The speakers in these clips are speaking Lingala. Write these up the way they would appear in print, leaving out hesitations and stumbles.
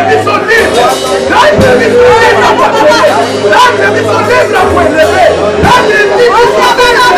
brebis sont libres. Les brebis sont libres à votre élevé. Les brebis sont libres à votre élevé. Les brebis sont libres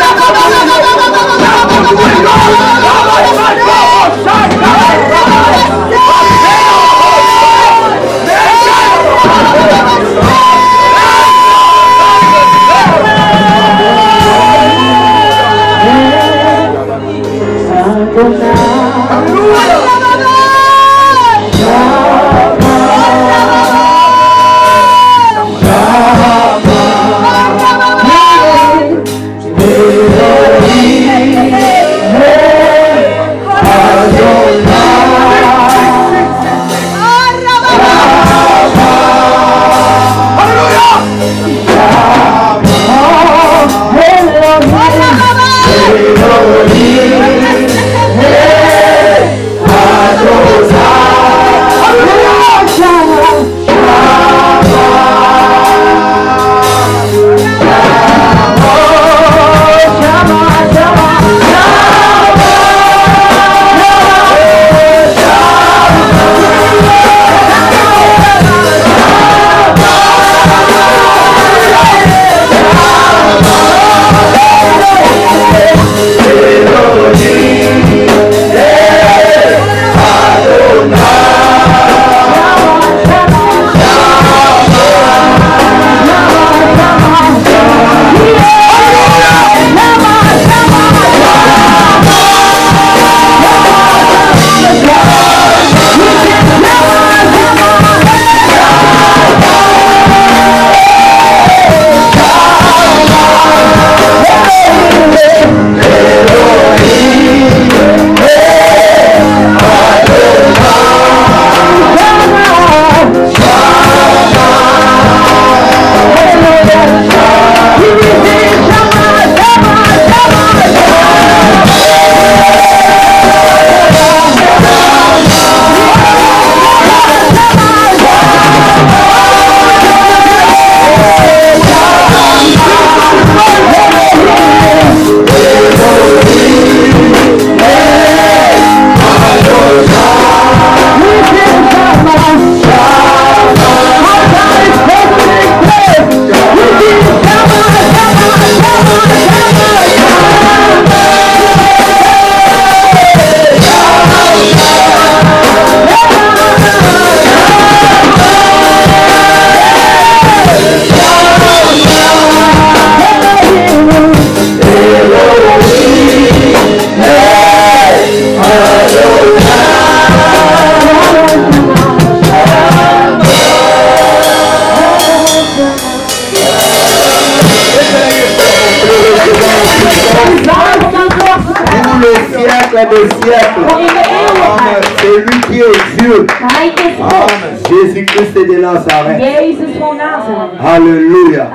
à des siècles. Amen. C'est lui qui est Dieu. Amen. Jésus-Christ est de Nazareth. Alléluia.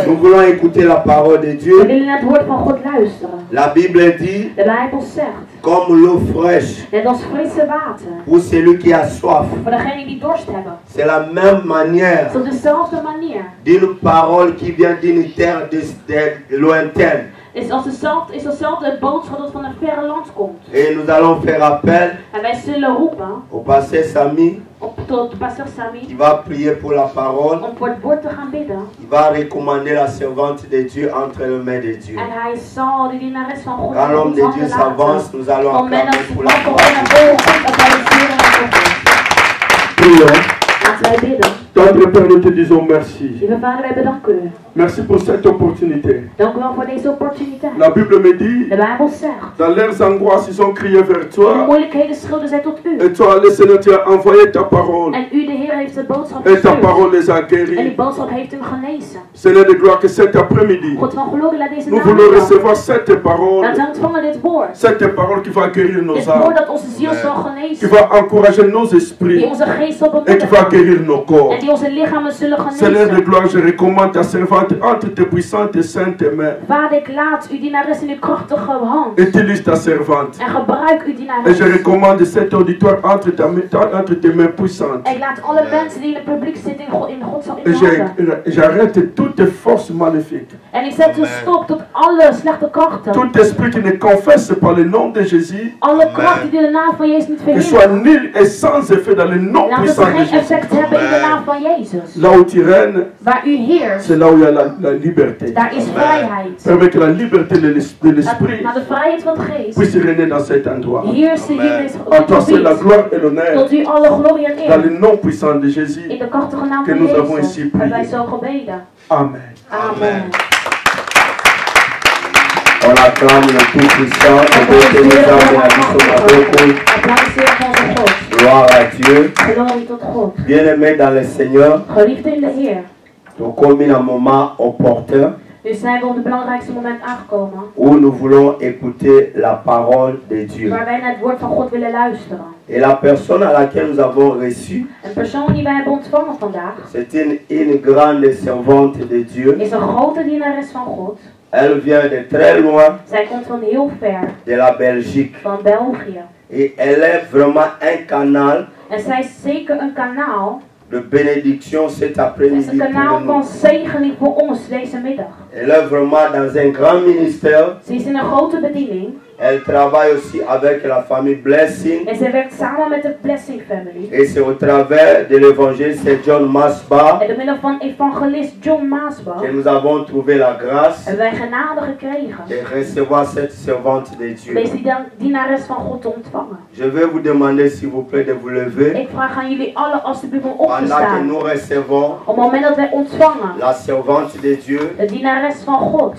Nous voulons écouter la parole de Dieu. La Bible dit, comme l'eau fraîche pour celui qui a soif. C'est la même manière d'une parole qui vient d'une terre lointaine. Is dezelfde boodschap dat van een verre land komt. Et nous allons faire appel en wij zullen roepen au pasteur Sami, tot pasteur Sami, qui va prier pour la parole. Om voor het woord te gaan bidden. Il va recommander la servante de Dieu entre les mains de Dieu. En hij zal de dienares van God. Quand l'homme de Dieu s'avance, nous allons acclamer pour la parole. Prions. Tendre Père, nous te disons merci. Merci pour cette opportunité. La Bible me dit, dans leurs angoisses, ils ont crié vers toi. Et toi, le Seigneur, tu as envoyé ta parole. Et ta parole les a guéris. Seigneur de gloire, que cet après-midi, nous voulons recevoir cette parole. Cette parole qui va guérir nos âmes. Qui va encourager nos esprits. Et qui va guérir nos corps. Seigneur de gloire, je recommande ta servante entre tes puissantes et saintes mains. Utilise ta servante. Et je recommande cet auditoire entre tes mains puissantes. Et j'arrête tout toutes forces maléfiques. En ik zet een stop tot alle slechte krachten. Tout esprit qui ne confesse pas le nom de Jésus. Alle krachten die de naam van Jezus niet Que verheerlijken. soit nul et sans effet dans le nom puissant de Laat het geen Jésus. effect hebben in de naam van Jezus. Là où tu règnes, Waar u heerst, c'est là où il y a la liberté. daar is vrijheid. Permet que la liberté de l'esprit Maar de vrijheid van de geest puisse régner dans cet endroit. heerst hier in deze À toi c'est la gebied. gloire et l'honneur Tot u alle glorie en dans le eer. nom puissant de Jésus. In de krachtige naam que van nous avons Jezus ici hebben wij prié. zo gebeden. Amen. Amen. On acclame le Tout-Puissant et l'éternel de la vie Applaudisseer op onze God. Gloire à Dieu. Glorie tot God. Bien-aimés dans le Seigneur, Geliefde in de Heer. nous commis un moment opportun Nu zijn we op het belangrijkste moment aangekomen. où nous voulons écouter la parole de Dieu. Waar wij naar het woord van God willen luisteren. Et la personne à laquelle nous avons reçu, Een persoon die wij hebben ontvangen vandaag c'est une grande servante de Dieu. is een grote dienares van God. Elle vient de très loin, Zij komt van heel ver, de la Belgique. van België. Et elle est vraiment un canal En zij is zeker een kanaal. de bénédiction cet Het is après-midi een kanaal pour van nous. zegening voor ons deze middag. Elle est vraiment dans un grand ministère. Ze is in een grote bediening. Elle travaille aussi avec la famille Blessing. En zij werkt samen met de Blessing Family. Et c'est au travers de l'évangéliste John Masba En door middel van evangelist John Maasbach que nous avons trouvé la grâce hebben wij genade gekregen. de recevoir cette servante de Dieu. Deze dienares van God te ontvangen. Je vais vous demander s'il vous plaît de vous lever Ik vraag aan jullie allen alsjeblieft om op te pendant que staan. nous recevons Op het moment dat wij ontvangen la servante de Dieu, de dienares van God,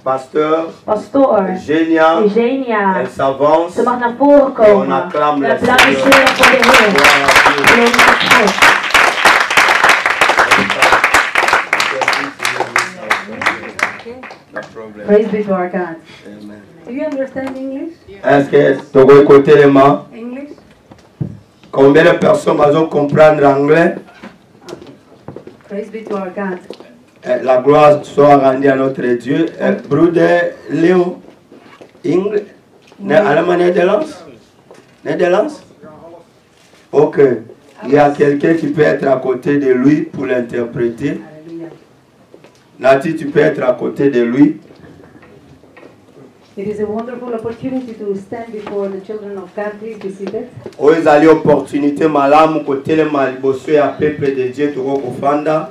pasteur pastoor Génia. Eugenia, Elle s'avance. ze mag naar voren Et on komen. acclame We le applaudisseren Seigneur. voor de Heer. Gloire à Dieu. Glorie tot God. Praise be to our God. Amen. Do you understand English? Est-ce que tu peux écouter les mains? English? Combien de personnes vont comprendre l'anglais? Praise be to our God. La gloire soit rendue à notre Dieu. Broeder Léo, allemand Nederlands? Nederlands? Ok. Il y a quelqu'un qui peut être à côté de lui pour l'interpréter. Hallelujah. Nati, tu peux être à côté de lui. It is a wonderful opportunity to stand before the children of God. Please be seated. Oezali opportunité malamu kotelema liboso ya peuple de Dieu tokokofanda.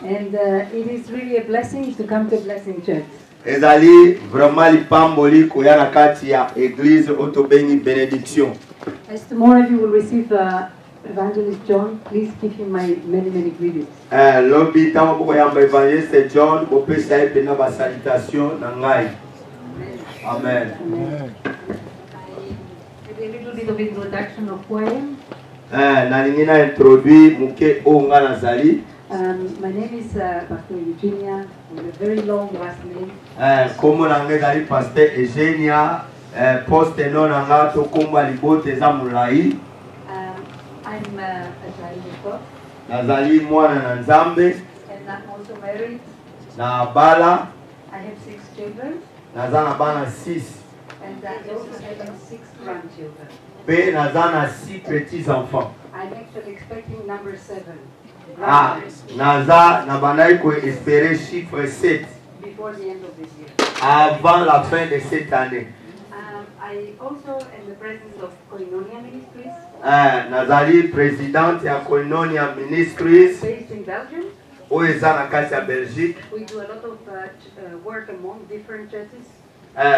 And it is really a blessing to come to Blessing Church. Ezali vraiment lipamboli koya na kati ya église otobengi bénédiction. As tomorrow you will receive Evangelist John, please give him my many greetings. Lobi tango boko yamba evangeliste John bopesa ye pena ba salutation na ngai. Amen. Amen. A little bit of introduction of who I am. Nalingi na introduit muke o nga nazali. My name is Pastor Eugenia, with a very long last name. Komo na ngai ezali Pasteur Eugenia. Poste no na nga tokomba libote eza mulai. I'm a child of God. Nazali mwana na Nzambe. And I'm also married. Na bala. I have 6 children. Naza na bana 6. And I also have 6 grandchildren. Pe naza na 6 petits enfants. I'm actually expecting number 7. Naza na bandai ko espérer chiffre 7 before the end of this year. avant la fin de cette année. I also am the president of Koinonia Ministries. Nazali présidente ya Koinonia Ministries. Based in Belgium. Oyo eza na kati ya Belgique. We do a lot of work among different churches.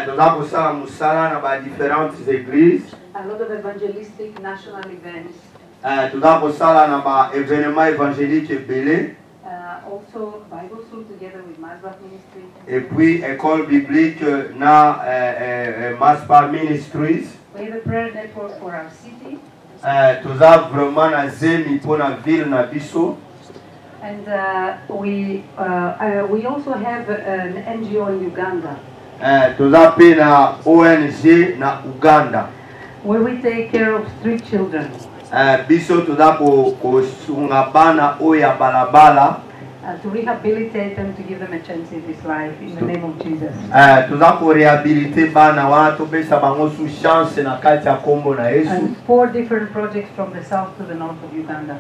Toza kosala mosala na ba différentes églises. A lot of evangelistic national events. Toza kosala na ba événements évangéliques ebele. Also Bible school together with Masbach Ministry. Et puis école biblique na Masbach Ministries. We have a prayer network for our city. Toza vraiment na zemi pour na ville na biso. And we also have an NGO in Uganda. Toza pe na ONG na Uganda. Where we take care of street children. Biso toza ko sunga bana oya balabala. to rehabilitate them, to give them a chance in this life, in the name of Jesus. And 4 different projects from the south to the north of Uganda.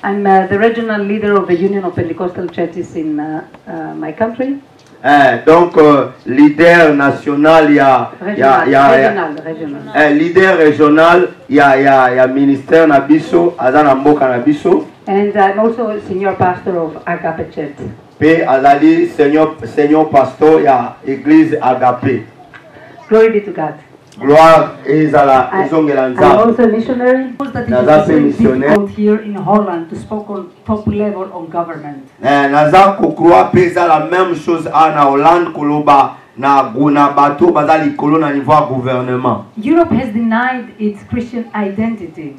I'm the regional leader of the Union of Pentecostal Churches in my country. Donc leader national, leader régional, il y a ministère nabiso, azana mboka nabiso. And I'm also a senior pastor of Agape Church. Pe azali senior pastor ya église Agape. Glory be to God. Gloire ezala ezongela nzambe. I'm also a missionary. That is out here in Holland to speak on top level on government. Naza kokroa pe ezala la même chose en Hollande koloba na guna bato bazali kolo na niveau gouvernement. Europe has denied its Christian identity.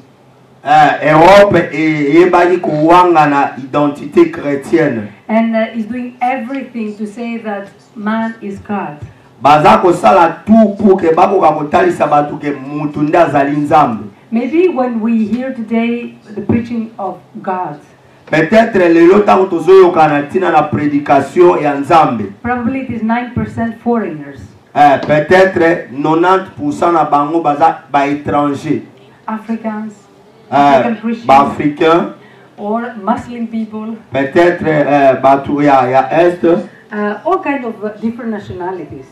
Europe ebali kuwanga na identité chrétienne. And is doing everything to say that man is God. Bazako sala tout pour que bako kakotalisa batu ke mutu nda azali nzambe. Maybe when we hear today the preaching of God, peut-être lelo tango tozoyoka na tina na prédication ya nzambe. Probably it is 9% foreigners. Peut-être 90% na bango baza ba étranger. Africans, African Christians, ba africain, or Muslim people. Peut-être batu ya est. All kinds of different nationalities.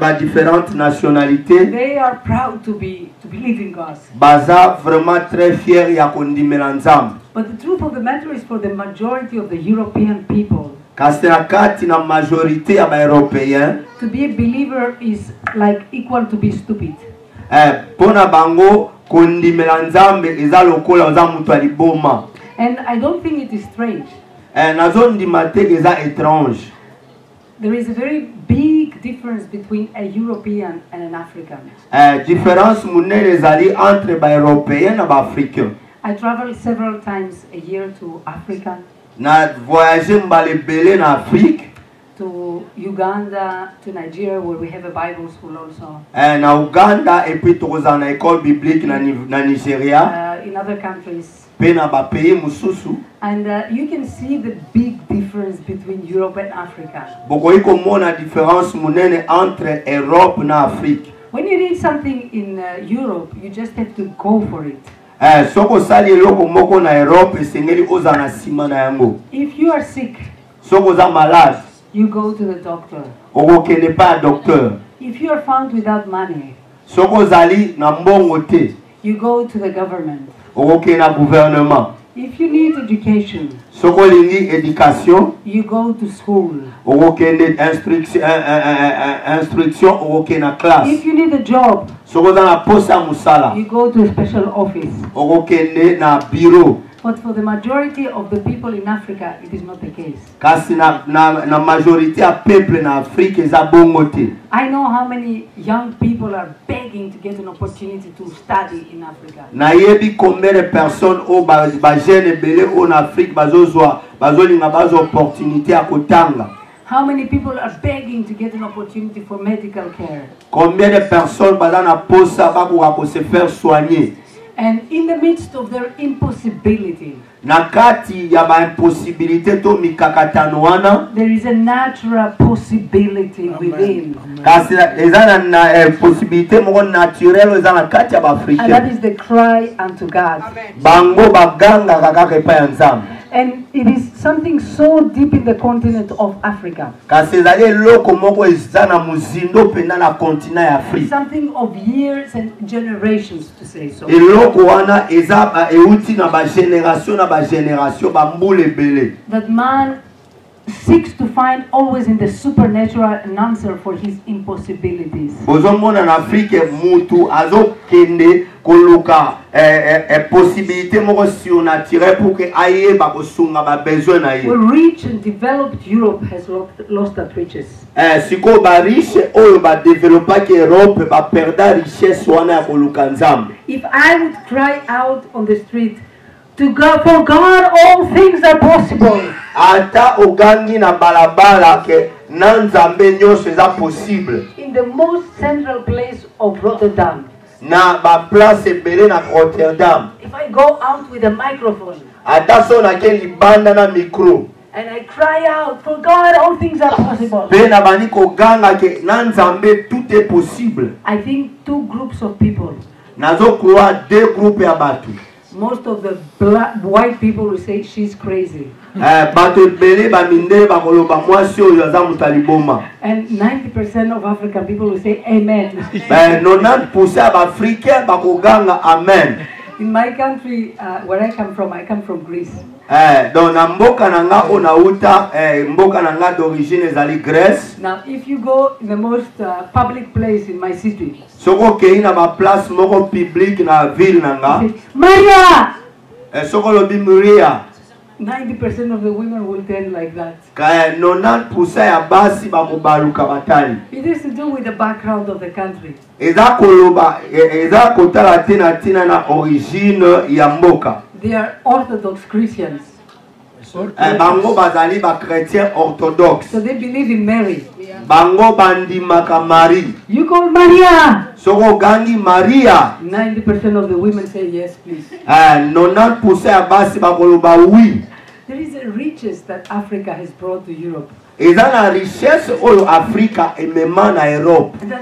Différentes nationalités. They are proud to believe in God. Baza vraiment très fier ya kondimela nzambe. But the truth of the matter is, for the majority of the European people, Kastekati na majorité ya ba européen, to be a believer is like equal to be stupid. Pona bango kondimela nzambe eza lokola oza mutu aliboma. And I don't think it is strange. Étrange. There is a very big difference between a European and an African. Différence entre ba européen et ba africain. I travel several times a year to Africa. Na voyager mbale belé na Afrique. To Uganda, to Nigeria, where we have a Bible school also. Na Uganda et puis toza na école biblique na Nigeria. In other countries. And you can see the big difference between Europe and Africa. When you read something in Europe, you just have to go for it. If you are sick, you go to the doctor. If you are found without money, you go to the government. Gouvernement. If you need education, you go to school. Classe. If you need a job, you go to a special office. But for the majority of the people in Africa, it is not the case. I know how many young people are begging to get an opportunity to study in Africa. How many people are begging to get an opportunity for medical care? And in the midst of their impossibility, there is a natural possibility within. And that is the cry unto God. And it is something so deep in the continent of Africa. Something of years and generations, to say so. That man seeks to find always in the supernatural an answer for his impossibilities. We reach and developed Europe has lost that riches. If I would cry out on the street, to God, for God, all things are possible. In the most central place of Rotterdam, Na ba place belé na Rotterdam. If I go out with a microphone. Attention na ke libanda na micro. And I cry out, for God, all things are possible. Bena bani ko ganga ke na Nzambe tout est possible. I think two groups of people. Nazo croire deux groupes ya batu. Most of the white people will say she's crazy. And 90% of African people will say amen. Amen. In my country, where I come from Greece. Now, if you go in the most public place in my city, Maria! 90% of the women will tell like that. It has to do with the background of the country. They are Orthodox Christians. So they believe in Mary. You call Maria. 90% of the women say yes, please. There is a riches that Africa has brought to Europe. And that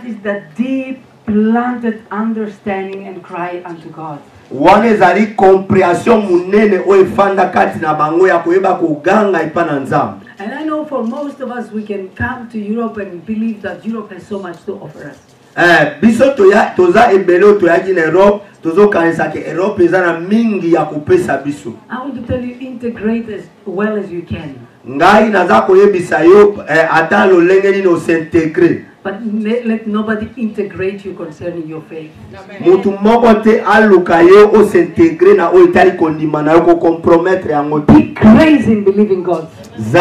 is the deep, planted understanding and cry unto God. And I know for most of us, we can come to Europe and believe that Europe has so much to offer us. I want to tell you, integrate as well as you can. But let nobody integrate you concerning your faith. Be crazy in believing God. And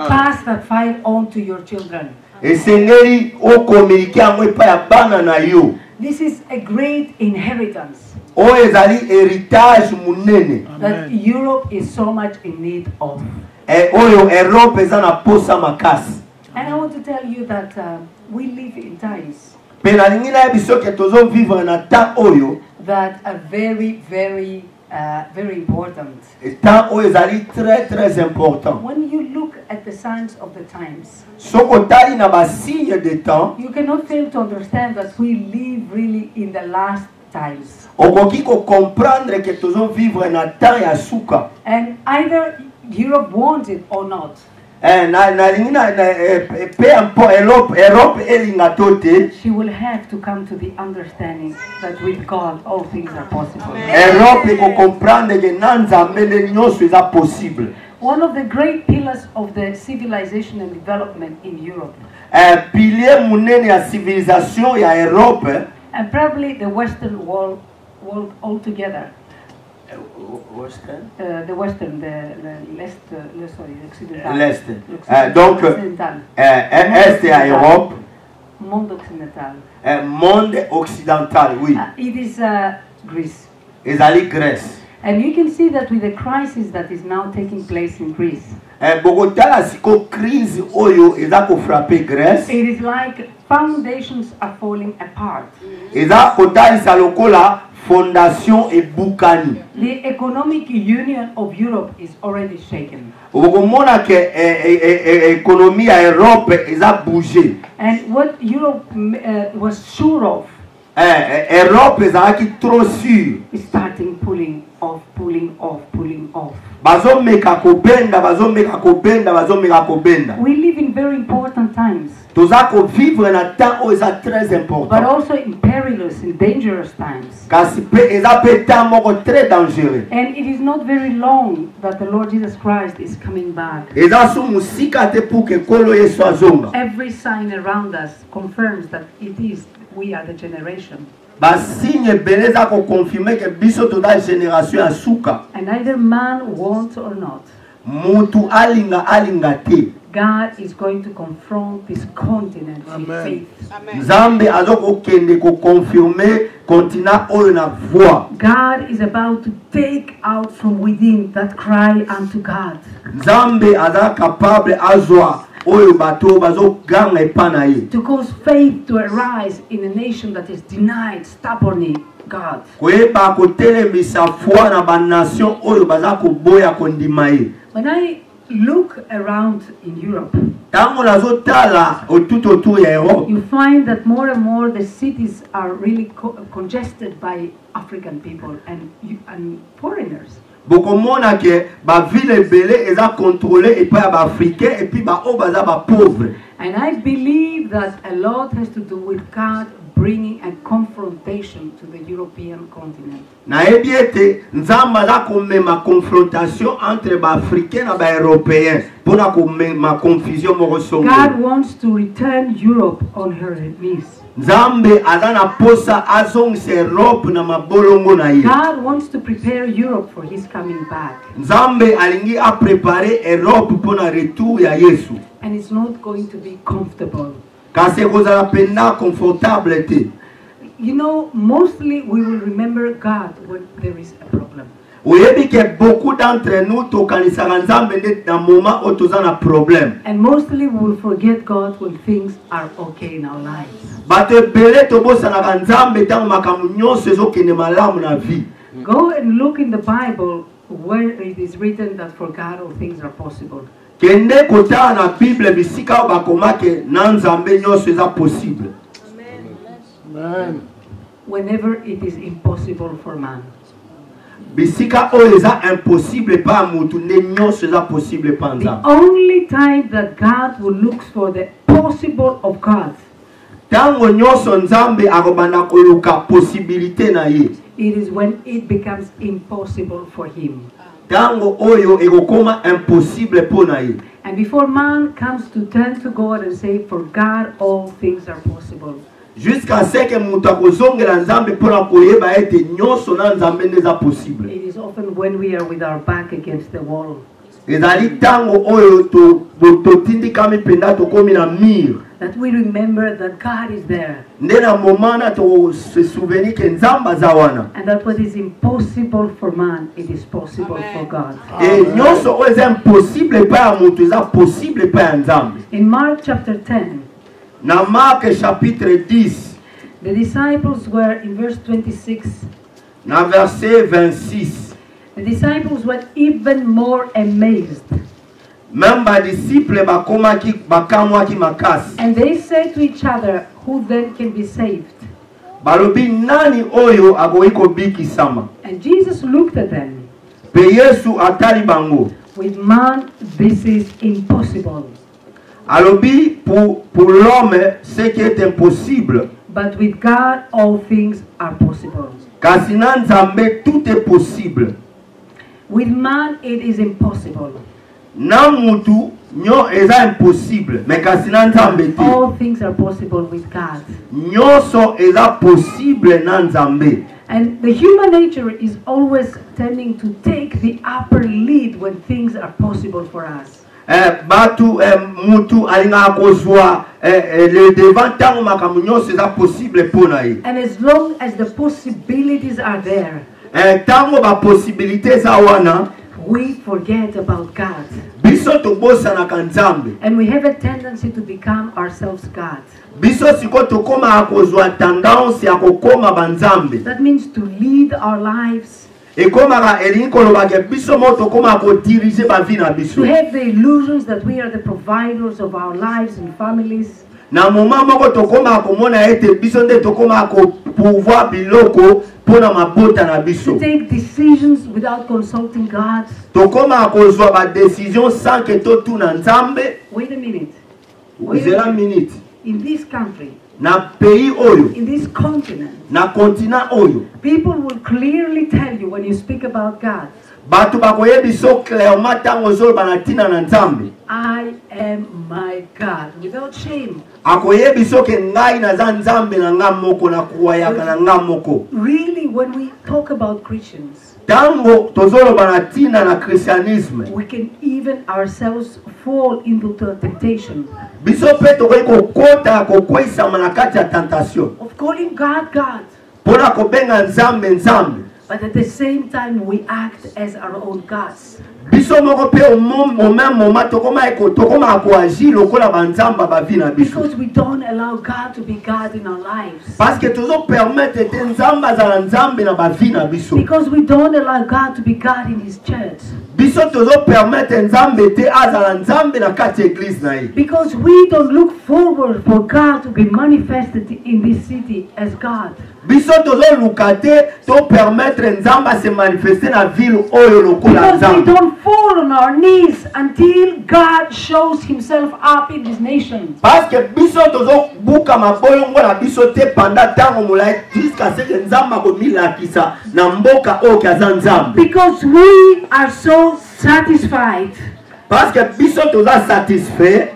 pass that fire on to your children. This is a great inheritance that Europe is so much in need of. And I want to tell you that we live in times that are very, very, very important. When you look at the signs of the times, you cannot fail to understand that we live really in the last times. And either Europe wants it or not. She will have to come to the understanding that with God all things are possible. One of the great pillars of the civilization and development in Europe, and probably the Western world altogether. The Western, l'Est, l'Est. Donc, Est et Europe. Monde occidental. Monde occidental, oui. It is Greece. Grèce. And you can see that with the crisis that is now taking place in Greece. It is like foundations are falling apart. Fondation et Boukani. The economic union of Europe is already shaken. And what Europe was sure of, Europe is starting pulling off. We live in very important times. But also in perilous and dangerous times. And it is not very long that the Lord Jesus Christ is coming back. Every sign around us confirms that we are the generation. And either man wants or not, God is going to confront this continent in faith. God is about to take out from within that cry unto God. To cause faith to arise in a nation that is denied stubbornly God. When I look around in Europe, you find that more and more the cities are really congested by African people and foreigners. Bokomona ke ba ville belé eza contrôlé et pas ba africain et puis ba obaza ba pauvre. And I believe that a lot has to do with God bringing a confrontation to the European continent. Na ebiete nzamba la komema confrontation entre ba africain na ba européen pona komema confusion mo resongo. God wants to return Europe on her knees. Nzambe azana posa azongise Europe na mabolongo na ye. God wants to prepare Europe for his coming back. Nzambe alingi a préparer Europe pona retour ya Yesu. And it's not going to be comfortable. Kase kozala penda confortable te. You know, mostly we will remember God when there is a problem. Oyebi ke beaucoup d'entre nous tokanisaka Nzambe nde na moment o tozana problème. And mostly we will forget God when things are okay in our lives. Bato bele tobosanaka Nzambe tango makambo nyonso ezokende malamu na vie. Go and look in the Bible where it is written that for God all things are possible. Kende kota na Bible bisika bakomake na Nzambe nyonso eza possible. Amen. Whenever it is impossible for man. Bisika oyo eza impossible pa mutu ne nyonso eza possible pa Nzambe. The only time that God will look for the possible of God. Tango nyonso Nzambe akobanda koluka possibilité na ye. It is when it becomes impossible for him. Tango oyo ekokoma impossible pona ye. And before man comes to turn to God and say, for God all things are possible. Jusqu'à ce que mutu akozongela Nzambe pona koyeba ete nyonso na Nzambe ndeza possible. It is often when we are with our back against the wall. Ezali tango oyo totindikami penda tokomi na mur. That we remember that God is there. Ndena momana to se souvenir que Nzambe aza wana. And that what is impossible for man, it is possible for God. Et nyonso oyo eza impossible pa ya mutu eza possible pa ya Nzambe. In Mark chapter 10. Na Marc chapitre 10. The disciples were in verse 26. Na verset 26. The disciples were even more amazed. Même ba disciple bakamwaki makasi. And they said to each other, who then can be saved? Balobi nani oyo agoiko bikisama. And Jesus looked at them. Pe Yesu atali bango. With man this is impossible. Alobi pour l'homme ce qui est impossible. But with God all things are possible. Kasi na Nzambe tout est possible. With man it is impossible. Na mutu nyo eza impossible, mais kasi na Nzambe te. All things are possible with God. Nyonso eza possible na Nzambe. And the human nature is always tending to take the upper lead when things are possible for us. Mutu alinga kozwa le devant tango makambo nyonso eza possible pona ye. And as long as the possibilities are there, tango ba possibilité za wana, we forget about God. Biso tobosanaka Nzambe. And we have a tendency to become ourselves God. Biso siko tokoma akozwa tendance ya kokoma banzambe. That means to lead our lives. To have the illusions that we are the providers of our lives and families. To take decisions without consulting God. Wait a minute. In this country, na pays oyo, in this continent, na continent oyo, people will clearly tell you when you speak about God, batu bakoyebi so clairement tango zolo banatina na Nzambe, I am my God, without shame. Akoyebi so ke ngai na za Nzambe na nga moko na kuwayaka na nga moko. Really, when we talk about Christians, tango tozolo banatina na Christianisme, we can even ourselves fall into the temptation biso pe tokoki kokota kokwisa manakati ya tentation of calling God God. Pona kobenga Nzambe Nzambe. But at the same time, we act as our own gods. Because we don't allow God to be God in our lives. Because we don't allow God to be God in His church. Because we don't look forward for God to be manifested in this city as God. Because we don't fall on our knees until God shows Himself up in this nation. Because we are so satisfied.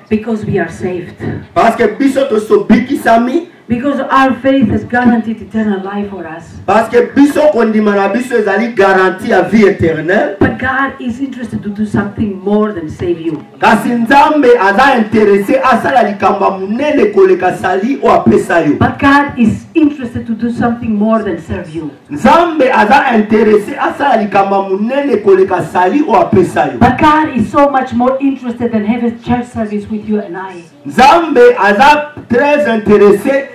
Because we are saved. Because our faith has guaranteed eternal life for us. But God is interested to do something more than save you. But God is interested to do something more than serve you. But God is so much more interested than having church service with you and I. Nzambe aza très intéressé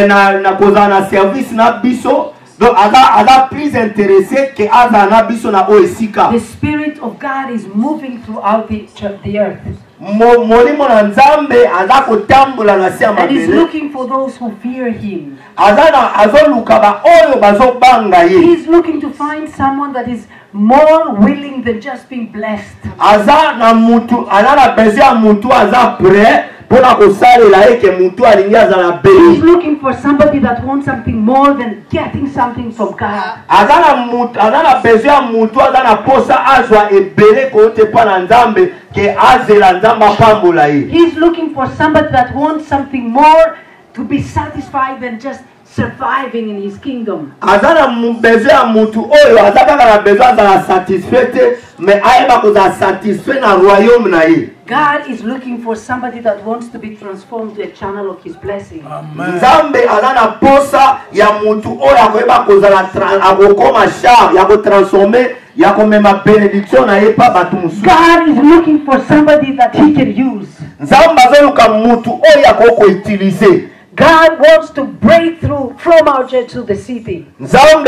na kozana service na biso, donc aza plus intéressé que azana biso na oesika. The Spirit of God is moving throughout the earth. Molimo na Nzambe aza kotambola na se and He's looking for those who fear Him. Azoluka ba oyo bazobanga ye. He's looking to find someone that is more willing than just being blessed. Aza na mutu anana bezia mutu aza prêt. He's looking for somebody that wants something more than getting something from God. He's looking for somebody that wants something more to be satisfied than just surviving in His kingdom. God is looking for somebody that wants to be transformed to a channel of His blessing. God is looking for somebody that He can use. God wants to break through from our church to the city. God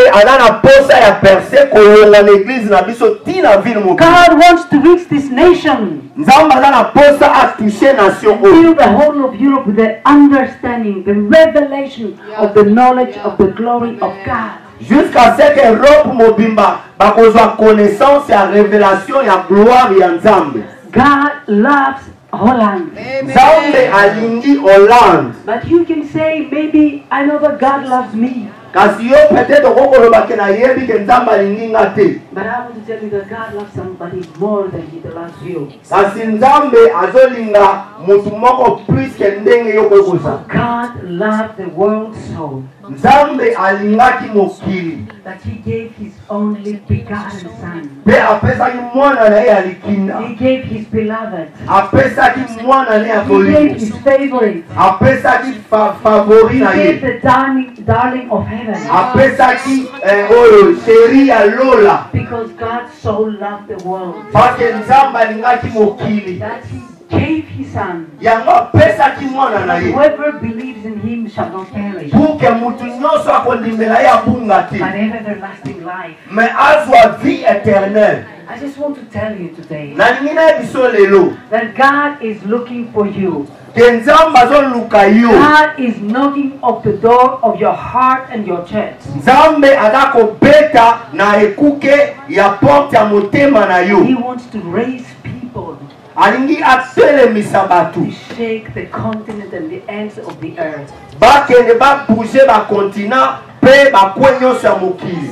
wants to reach this nation. Build the whole of Europe with the understanding, the revelation of the knowledge of the glory of God. Jusqu'à ce que Europe mobimba bakozwa connaissance ya révélation ya gloire ya Nzambe. God loves Holland. Nzambe alingi Holland. But you can say, maybe I know that God loves me. But I want to tell you that God loves somebody more than He loves you. God loved the world so that He gave His only begotten Son. He gave His beloved. He gave His favorite. He gave the darling of heaven. Because God so loved the world that He gave His Son. Whoever believes in Him shall not perish, but have everlasting life. I just want to tell you today that God is looking for you. God is knocking at the door of your heart and your church. He wants to raise people to shake the continent and the ends of the earth.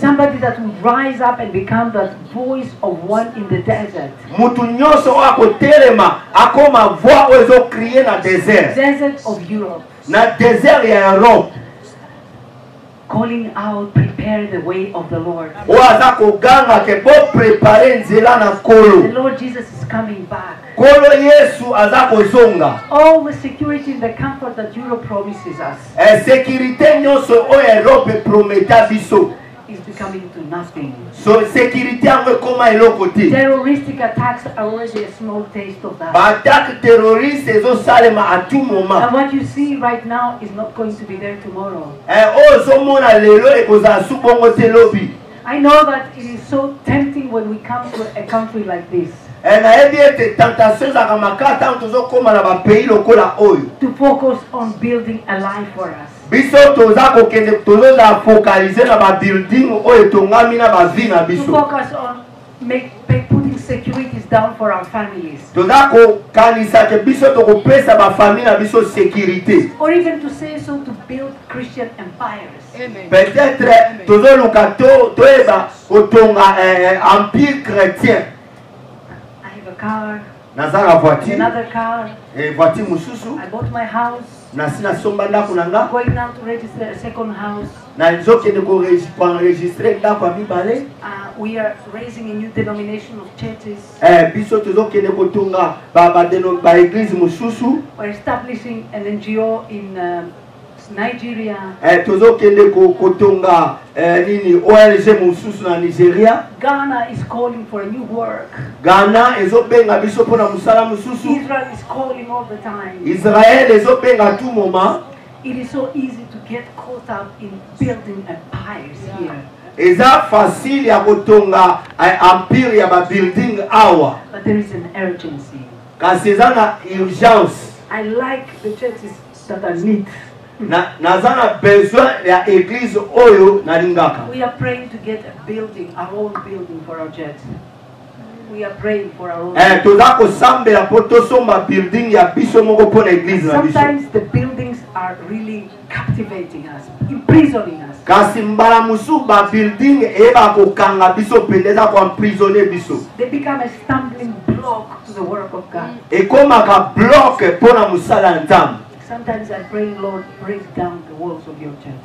Somebody that will rise up and become the voice of one in the desert. Desert of Europe. Calling out, prepare the way of the Lord. The Lord Jesus is coming back. All the security and the comfort that Europe promises us is coming to nothing. So sécurité en comment est l'autre côté. Terroristic attacks are already a small taste of that. Attaque terroriste c'est au salema à tout moment. And what you see right now is not going to be there tomorrow. I know that it is so tempting when we come to a country like this. To focus on building a life for us. To focus on putting securities down for our families. Or even to say so, to build Christian empires. Peut-être empire chrétien. I have a car. Another car. I bought my house. Going now to register a second house. We are raising a new denomination of churches. We're establishing an NGO in Nigeria. Ghana is calling for a new work. Israel is calling all the time. It is so easy to get caught up in building empires here. Facile ya kutunga empire ya building hour. But there is an urgency. Kasizana urgence. I like the churches that are neat. Nazana besoin ya église oyo nalingaka. We are praying to get a building, our own building for our church. We are praying for our own. Sometimes the buildings are really captivating us, imprisoning us. They become a stumbling block to the work of God. Sometimes I pray, Lord, break down the walls of your church.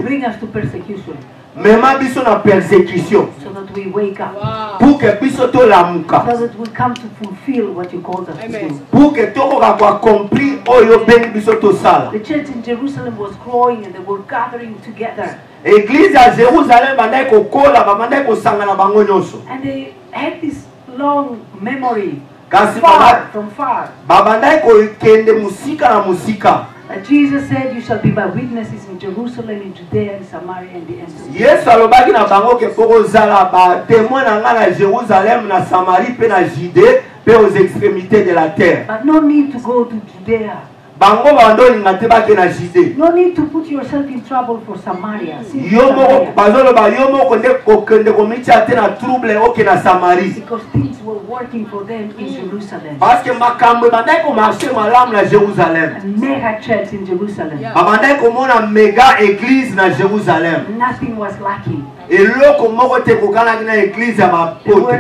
Bring us to persecution. Persécution. So that we wake up. Pour que biso to lamuka. So that we come to fulfill what you called us to do. Pour que to accomplir oyo ben biso to sala. The church in Jerusalem was growing and they were gathering together. Église à Jérusalem bandai ko kola ba bandai ko sangana bango nyonso. And they had this long memory. Far from far. Ba bandai ko kende musika na musika. Jesus said, "You shall be my witnesses in Jerusalem, in Judea, in Samaria, and the ends of the earth." Yes, alobaki na bango ke poko zala ba témoin na ngana Jérusalem, na Samarie, pe na Judée, pe aux extrémités de la terre. But no need to go to Judea. Bango bando lingate ba ke na Judée. No need to put yourself in trouble for Samaria. Yomo bazolo ba yomo konde kokende komicha tena trouble oke na Samarie. Because things were working for them in Jerusalem. Parce que makambo bandai ko marcher malam na Jérusalem. A mega church in Jerusalem. Bandai ko mona mega église na Jérusalem. Nothing was lacking. They were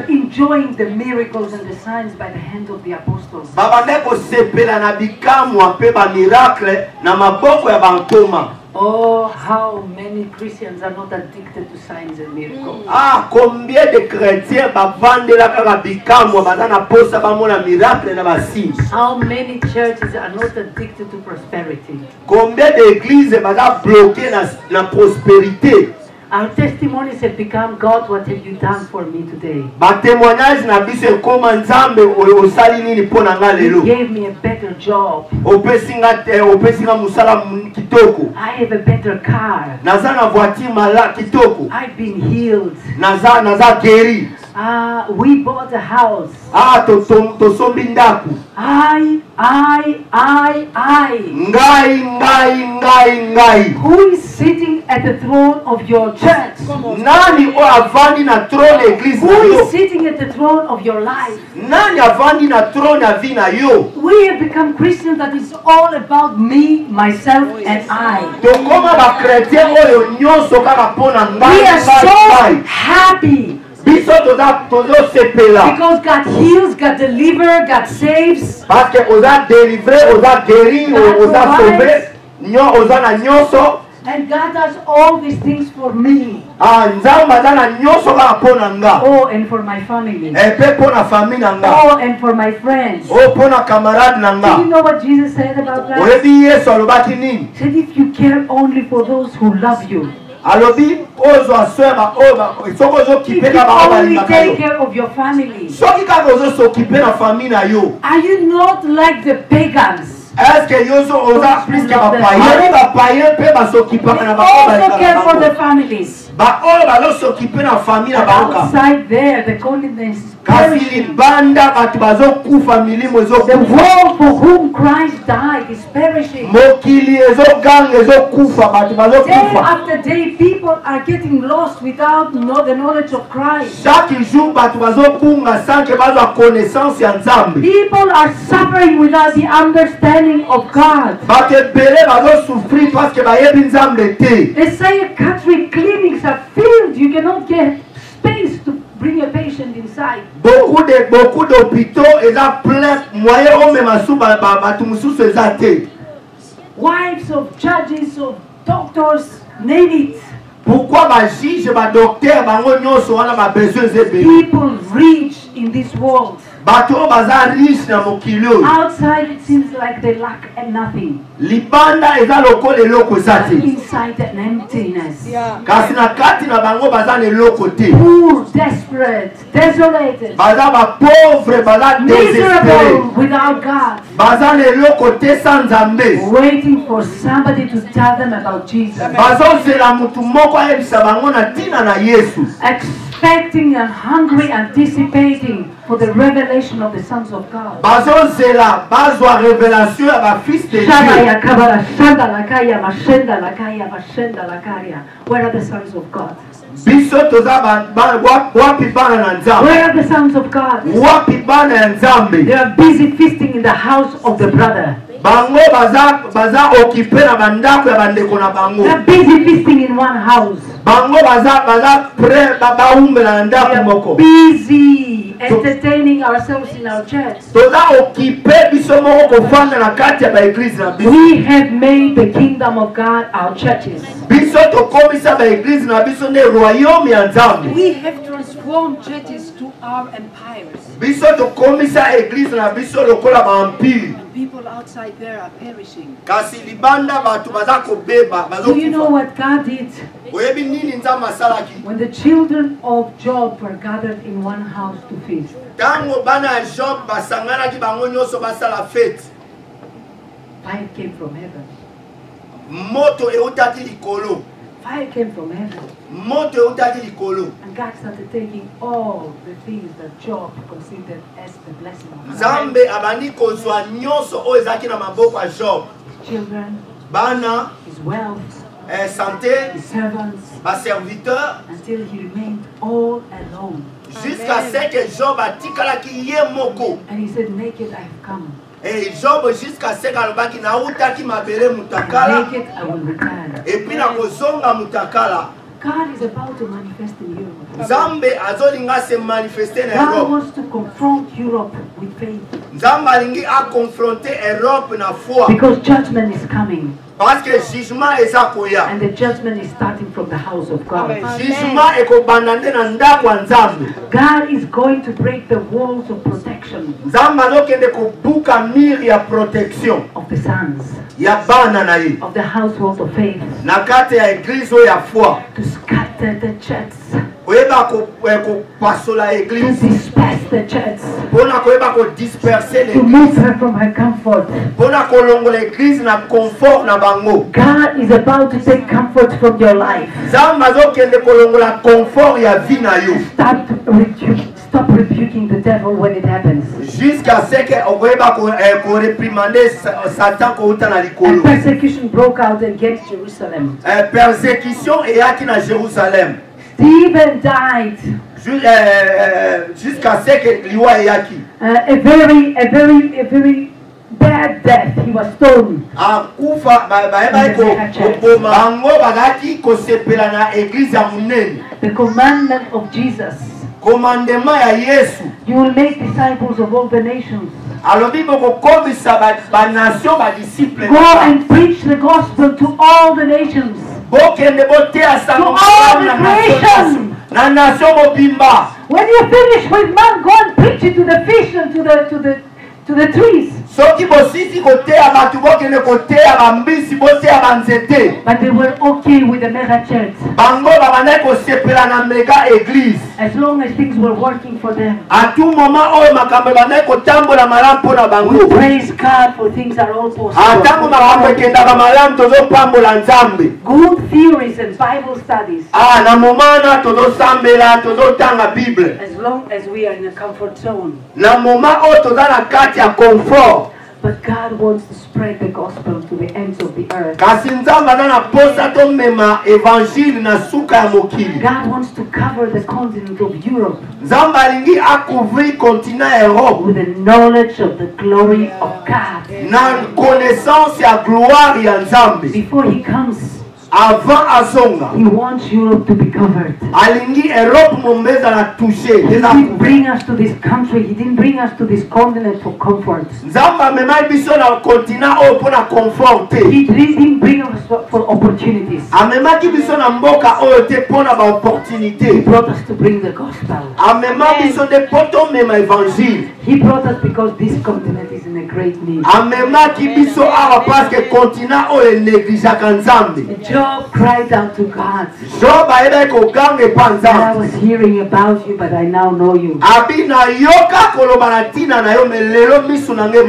enjoying the miracles and the signs by the hand of the apostles. Oh, how many Christians are not addicted to signs and miracles? Combien de chrétiens How many churches are not addicted to prosperity? Combien d'églises bloquées na prospérité? Our testimonies have become, God, what have you done for me today? You gave me a better job. I have a better car. I've been healed. We bought a house. Who is sitting at the throne of your church? Who is sitting at the throne of your life? We have become Christians that is all about me, myself, and I. We are so happy. Because God heals, God delivers, God saves. And God does all these things for me. Oh, and for my family. Oh, and for my friends. Oh, do you know what Jesus said about that? He said, if you care only for those who love you, if you only take care of your family, are you not like the pagans? Est-ce que yoso oza plus que ba païen pe ba s'occuper na ba also care for the families. Ba o ba lo s'occuper na famille na ba ka. Outside there, the confidence. Kasi banda batu bazo kufa milimo zo kufa. The world for whom Christ died is perishing. Mokili ezo gang ezo kufa batu bazo kufa. Day after day, people are getting lost without the knowledge of Christ. Chaque jour batu bazo kunga sans que bazo connaissance ya Nzambe. People are suffering without the understanding of God. They say country clinics are filled. You cannot get space to bring a patient inside. Beaucoup d'hôpitaux est plein moyen au même sous ba tumususu ezate. Wives of judges, of doctors, name it. Pourquoi ba juge ba docteur bango nyonso wana ba besoin zebe. People rich in this world. Outside it seems like they lack nothing. Libanda eza lokole eloko zate. Inside an emptiness. Kasi na kati na bango baza na eloko te. Poor, desperate, desolated. Baza ba pauvre, baza désespéré. Without God. Baza na eloko te sans Nzambe. Waiting for somebody to tell them about Jesus. Baza zela mutu moko ayebisa bango na tina na Yesu. Expecting and hungry, anticipating for the revelation of the sons of God. Bazo zela bazwa révélation ya ba fils de Dieu. Where are the sons of God? Where are the sons of God? They are busy feasting in the house of the brother. They are busy feasting in one house. They are busy entertaining ourselves in our church. We have made the kingdom of God our churches. We have transformed churches to our empires. And people outside there are perishing. Do you know what God did? When the children of Job were gathered in one house to feast, fire came from heaven. Fire came from heaven. And God started taking all the things that Job considered as the blessing of God. His children, his wealth, santé, his servants, until he remained all alone. Jusqu'à ce que Job atikalaki ye moko. And he said, naked I have come. Et Job jusqu'à ce qu'alobaki na utaki mabele mutakala. Naked I will return. Et puis na kozonga mutakala. God is about to manifest in Europe. Nzambe azolinga se manifester na God Europe. wants to confront Europe with faith. Nzambe alingi a confronter Europe na foi. Because judgment is coming. Parce que jugement eza koya. And the judgment is starting from the house of God. Jugement ekobanda nde na ndako ya Nzambe. God is going to break the walls of protection. Nzambe azokende kobuka miri ya protection. Of the sons. Ya bana na ye. Of the household of faith. Na kati ya église ya foi. To scatter the church. To disperse the church. To move her from her comfort. God is about to take comfort from your life. Stop rebuking the devil when it happens. And persecution broke out against Jerusalem. Stephen died. Jusqu'à ce que liwa yaki. A very bad death. He was stoned. The commandment of Jesus. You will make disciples of all the nations. Go and preach the gospel to all the nations. to all the creation. When you finish with man, go and preach it to the fish and to the trees. But they were okay with the mega church. As long as things were working for them. We praise God for things are all possible. Good theories and Bible studies. As long as we are in a comfort zone. But God wants to spread the gospel to the ends of the earth. God wants to cover the continent of Europe with the knowledge of the glory of God. Before He comes, He wants Europe to be covered. He didn't bring us to this country. He didn't bring us to this continent for comfort. He didn't bring us for opportunities. He brought us to bring the gospel. He brought us because this continent is in a great need. Job cried out to God. I was hearing about you, but I now know you.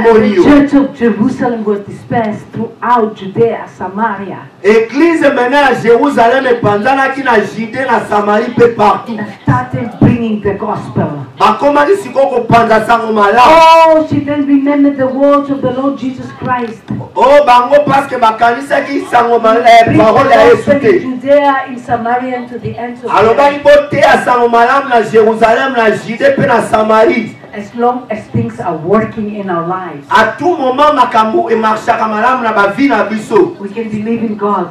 And the church of Jerusalem was dispersed throughout Judea, Samaria. And started bringing the gospel. Oh, she then remembered the words of the Lord Jesus Christ. Judea, in Samaria, and to the ends of the earth. As long as things are working in our lives, we can believe in God.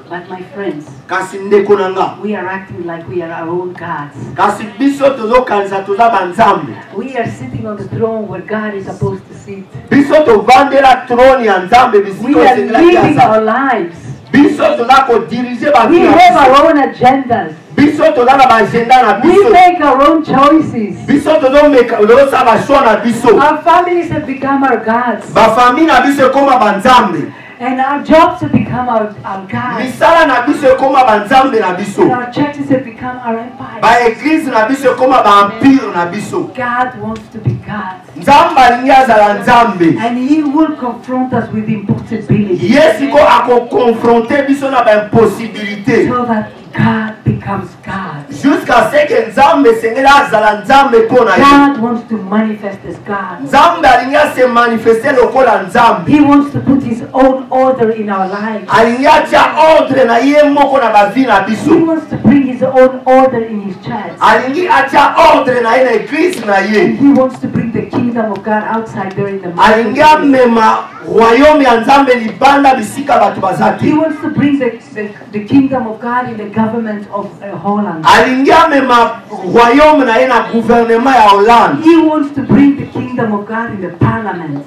But my friends, we are acting like we are our own gods. We are sitting on the throne where God is supposed to sit. We are living our lives. We have our own agendas. We make our own choices. Our families have become our gods. And our jobs have become our gods. And our churches have become our empires. God wants to be God. And He will confront us with impossibilities. So that God becomes God. God wants to manifest as God. He wants to put His own order in our lives. He wants to bring His own order in His church. And He wants to bring the kingdom of God outside there in the marketplace. He wants to bring the kingdom of God in the government of Holland. He wants to bring the kingdom of God in the parliament.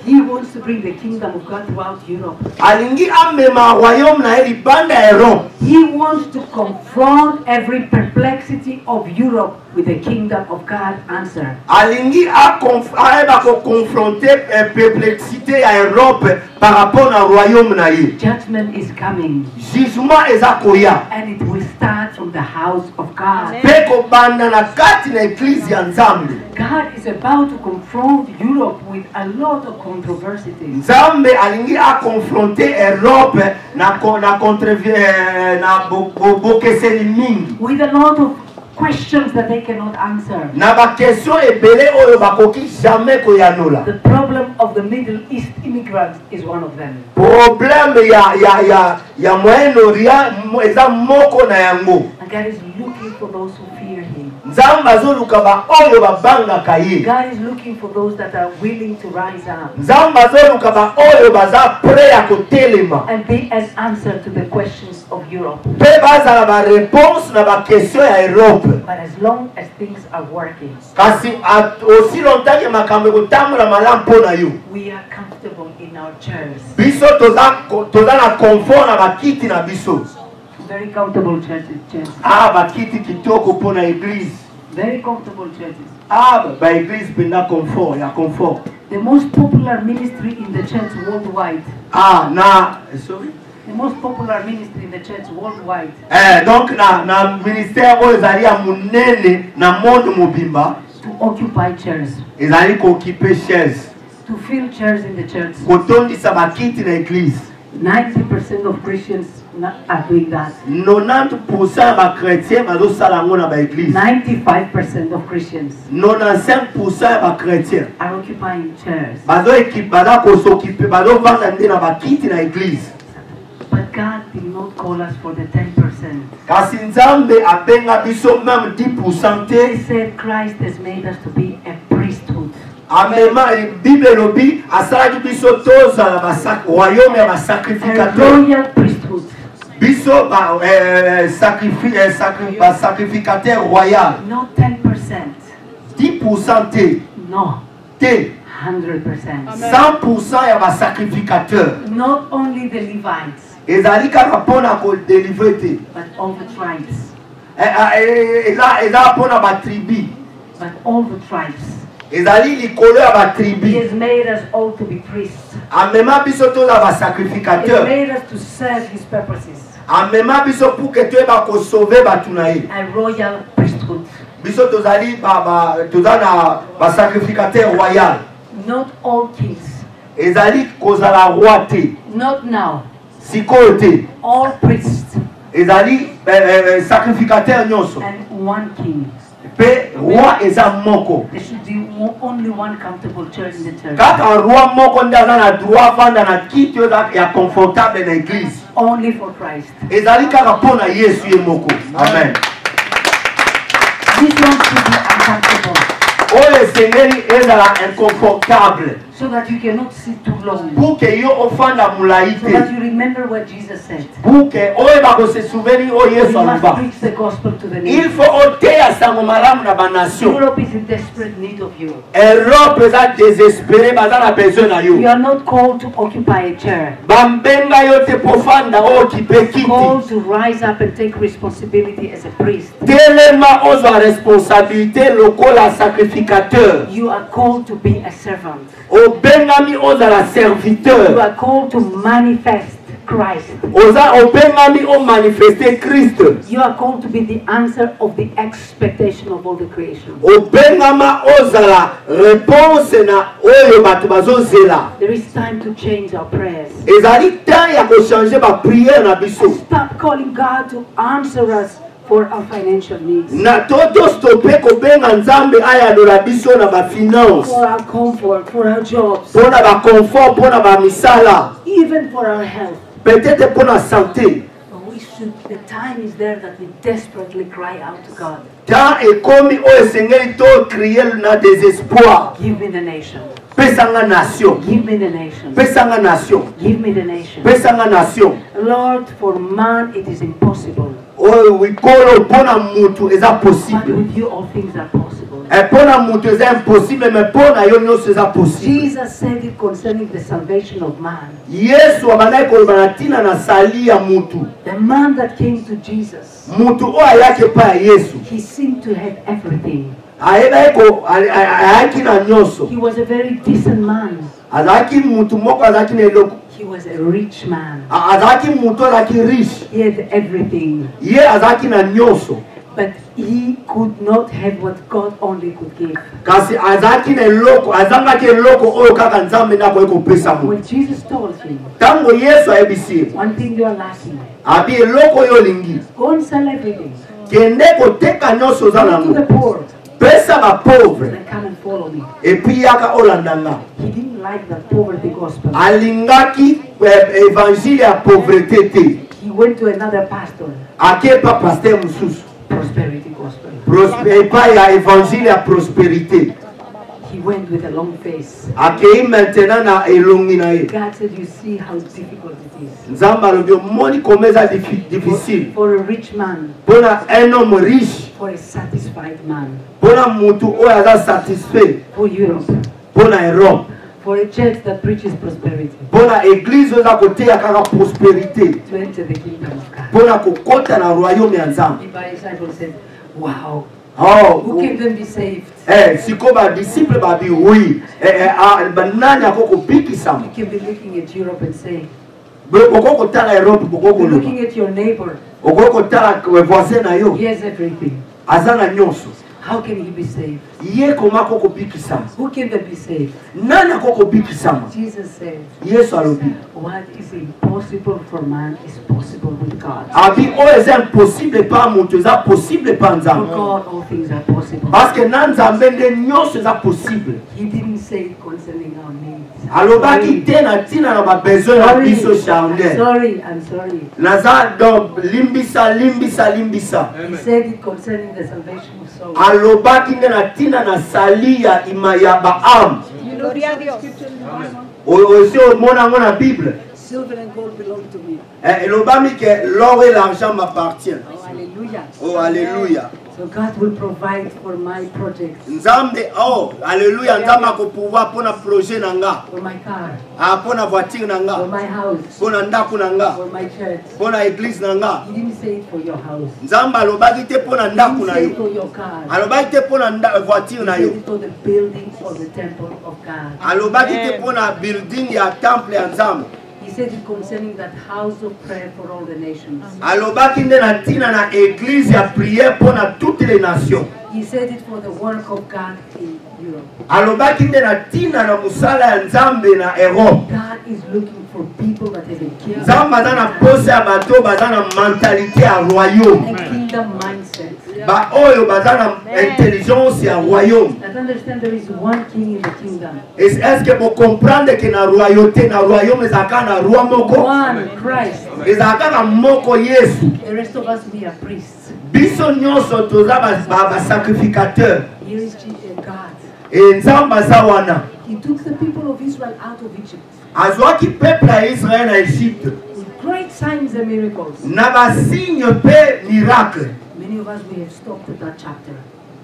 He wants to bring the kingdom of God throughout Europe. He wants to confront every perplexity of Europe with the kingdom of God answer. Judgment is coming. And it will start from the house of God. God is about to confront Europe with a lot of controversies. With a lot of questions that they cannot answer. The problem of the Middle East immigrants is one of them. And God is looking for those who fear Him. God is looking for those that are willing to rise up and be an answer to the questions of Europe. But as long as things are working, we are comfortable in our our chairs. Biso toza na confort na bakiti na biso. Very comfortable chairs. Ah, bakiti kitoko po na église. Very comfortable chairs. Ah, ba église pena confort, ya confort. The most popular ministry in the church worldwide. Ah, sorry. The most popular ministry in the church worldwide. Donc na ministère ezali ya munene na monde mobimba. To occupy chairs. Ezali ko occuper chairs. To fill chairs in the church. Kotondisa bakiti na église. 90% of Christians are doing that. 90% ba chrétiens bazo sala ngo na ba église. 95% of Christians. 95% ba chrétiens are occupying chairs. Bazo ko s'occuper, bazo vanda ndi na bakiti na église. But God did not call us for the 10%. Kasi Nzambe abenga biso même 10%. He said Christ has made us to be a priesthood. Amema Bible lobi asalaki biso toza na royaume ya sacrificateur. Royal priesthood. Biso sacrificateur royal. Not 10%. 10% te. No. Te. 100%. 100% ya sacrificateur. Not only the Levites. Ezali kaka pona ko délivrer te. But all the tribes. Eza pona ba tribu. But all the tribes. Ezali likolo ya ba tribu. He has made us all to be priests. Amema biso toza ba sacrificateur. He has made us to serve his purposes. Amema biso pour que tu eba ko sauver ba tunaye. A royal priesthood. Biso tozali toza na ba sacrificateur royal. Not all kings. Ezali kozala roi te. Not now. Sikoyo te. All priests. Ezali sacrificateur nyonso. And one king. Pe roi eza moko. There should be only one comfortable chair in the church. Kaka roi moko ndaza na droit vanda na kiti ya confortable na église. Only for Christ. Ezali kaka pona Yesu ye moko. Amen. This one should be uncomfortable. Oye sengeli ezala inconfortable. So that you cannot sit too long. Pour que yo ofanda mulaite. So that you remember what Jesus said. Pour que oye bako se souvenir o Yesu aloba. You must aloba. preach the gospel to the Il nation. faut oteya sango malamu na ba nation. Europe is in desperate need of you. Europe eza désespéré baza na besoin na yo. You are not called to occupy a chair. Bambenga yo te pofanda o kipe kiti. Called to rise up and take responsibility as a priest. Telema ozwa responsabilité lokola sacrificateur. You are called to be a servant. Obengami ozala serviteur. You are called to manifest Christ. Obengami o manifester Christ. You are called to be the answer of the expectation of all the creation. Obengama ozala réponse na oyo bato bazozela. There is time to change our prayers. Ezali temps ya ko changer ba prière na biso. Stop calling God to answer us for our financial needs. Na toto stopper ko benga Nzambe aya dola biso na ba finance. For our comfort, for our jobs. Pona ba confort, pona ba misala. Even for our health. Peut-être pona santé. The time is there that we desperately cry out to God. Tant ekomi o esengeli to crier na désespoir. Give me the nation. Pesanga nation. Give me the nation. Pesanga nation. Give me the nation. Pesanga nation. Lord, for man it is impossible. Oh, we call upon mutu is that But possible. with you all things are possible. Pona mutu is impossible, mais pona yo nyonso is possible. Jesus said it concerning the salvation of man. Yesu abandai kolbanatina na sali ya mutu. The man that came to Jesus, Mutu o ayake pa Yesu. he seemed to have everything. Ayaki na nyonso. He was a very decent man. Azaki mutu moko azaki na eloko. He was a rich man. Azaki mutu azaki rich. He had everything. Ye azaki na nyonso. But he could not have what God only could give. Kasi azaki na eloko, azangaki eloko oyo kaka Nzambe na boye kopesa mu. When Jesus told him, Tango Yesu ayebisi. one thing you are lacking, Abi eloko yo lingi. go and sell everything. Kende koteka nyonso za Go to nango. the poor Pesa ba pauvre. and come and follow me. Et puis yaka olandanga. He didn't like the poverty gospel. Alingaki évangile ya pauvreté te. He went to another pastor, Akepa pasteur mususu. prosperity gospel. Epa ya évangile ya prospérité. He went with a long face. Akei maintenant na elongi na ye. God said, you see how difficult it is. Nzamba alobi omoni komeza difficile. For a rich man, Pona un homme riche. for a satisfied man, Pona mutu oyo aza satisfait. for Europe, Pona Europe. For a church that preaches prosperity. Bona église oza côté ya kaka prospérité. To enter the kingdom of God. Bona kokota na royaume ya Nzambe. The disciple said, wow. Oh, who can then be saved? Siko ba disciple ba bi oui. Nani akoko biki sama. You can be looking at Europe and saying, boko tala Europe boko looking at your neighbor. Boko tala voisin na yo. He has everything. Azana nyonso. How can he be saved? Who can then be saved? Jesus said, what is impossible for man is possible with God. For God, all things are possible. He didn't say it concerning our needs. Sorry, I'm sorry. He said it concerning the salvation of souls. Gloria a Dios. Silver and gold belong to me. L'or et l'argent m'appartiennent. Oh, alléluia. Oh, alléluia. So God will provide for my project. Nzambe, oh, alléluia, Nzambe ko pouvoir pour na projet nanga. For my car. Pour na voiture nanga. For my house. Pour na ndaku nanga. For my church. Pour na église nanga. He didn't say it for your house. Nzambe alobaki te pour na ndaku na yo. He didn't say it for your car. Alobaki te pour na voiture na yo. He said it for the building of the temple of God. Alobaki te pour na building ya temple ya Nzambe. He said it concerning that house of prayer for all the nations. He said it for the work of God in Europe. God is looking for people that have a kingdom mindset. Intelligence et royaume. That understand there is one king in the kingdom. Est-ce que vous comprenez que na royauté na royaume ezaka roi moko? One Christ. Ezaka moko Yesu. The rest of us we are priests. Biso nyonso toza ba sacrificateur. Here is God. Et Nzamba zawana. He took the people of Israel out of Egypt. Azwaki peuple ya Israël na Égypte. With great signs and miracles. Na ba signe pe miracle. Many of us we have stopped at that chapter.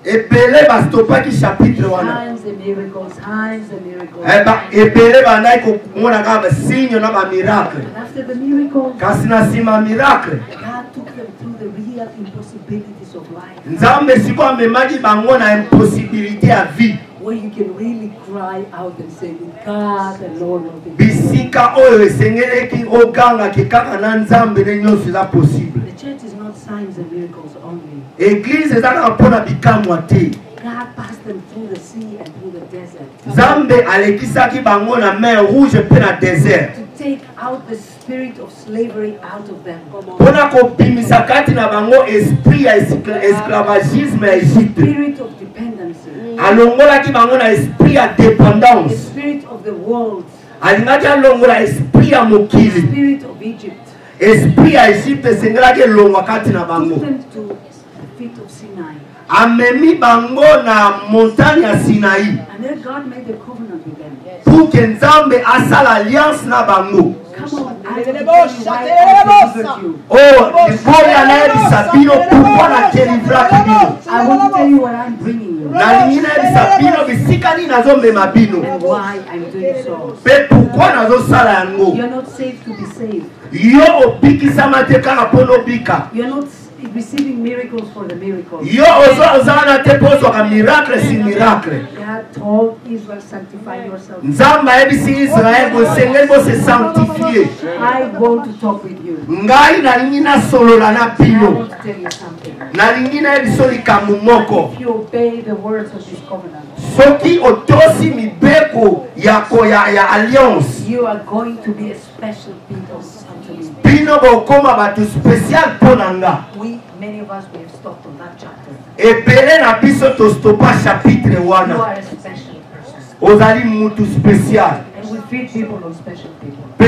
Ebele ba stopaki chapitre wana. Signs and miracles, signs and miracles. Ebele ba nai ko mona ka ba signe na ba miracle. And after the miracles, kasi na sima miracle. God took them through the real impossibilities of life. Nzambe siko amemaki bango na impossibilité ya vie. Where you can really cry out and say, with God the Lord of the bisika oyo esengeleki oganga ke kaka na Nzambe ne nyonso eza possible. The church is not signs and miracles only. Église ezaka mpona bikamwa te. God passed them through the sea and through the desert. Nzambe alekisaki bango na mer rouge pe na désert. To take out the spirit of slavery out of them. Pona kobimisa kati na bango esprit ya esclavagisme ya Égypte. Spirit of dependency. Alongolaki bango na esprit ya dépendance. The spirit of the world. Alingaki alongola esprit ya mokili. The spirit of Egypt. Esprit ya Égypte esengelaki elongwa kati na bango. Took them to the feet of Sinai. Amemi bango na montagne ya Sinai. And then God made a covenant with them. Pour que Nzambe asala alliance na bango. Come on, I want to tell you what I'm bringing you. And why I'm doing so. You're not saved to be saved. You're not receiving miracles for the miracles. God told Israel, sanctify yourself. I want to talk with you. I want to tell you something. If you obey the words of this covenant, you are going to be a special people unto me. We, many of us, we have stopped on that chapter. You are a special person. And we feed people on special people. You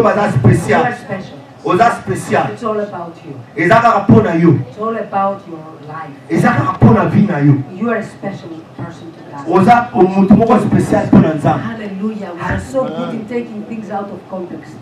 are special. It's all about you. It's all about your life. You are a special person to God. Hallelujah. We are so good in taking things out of context.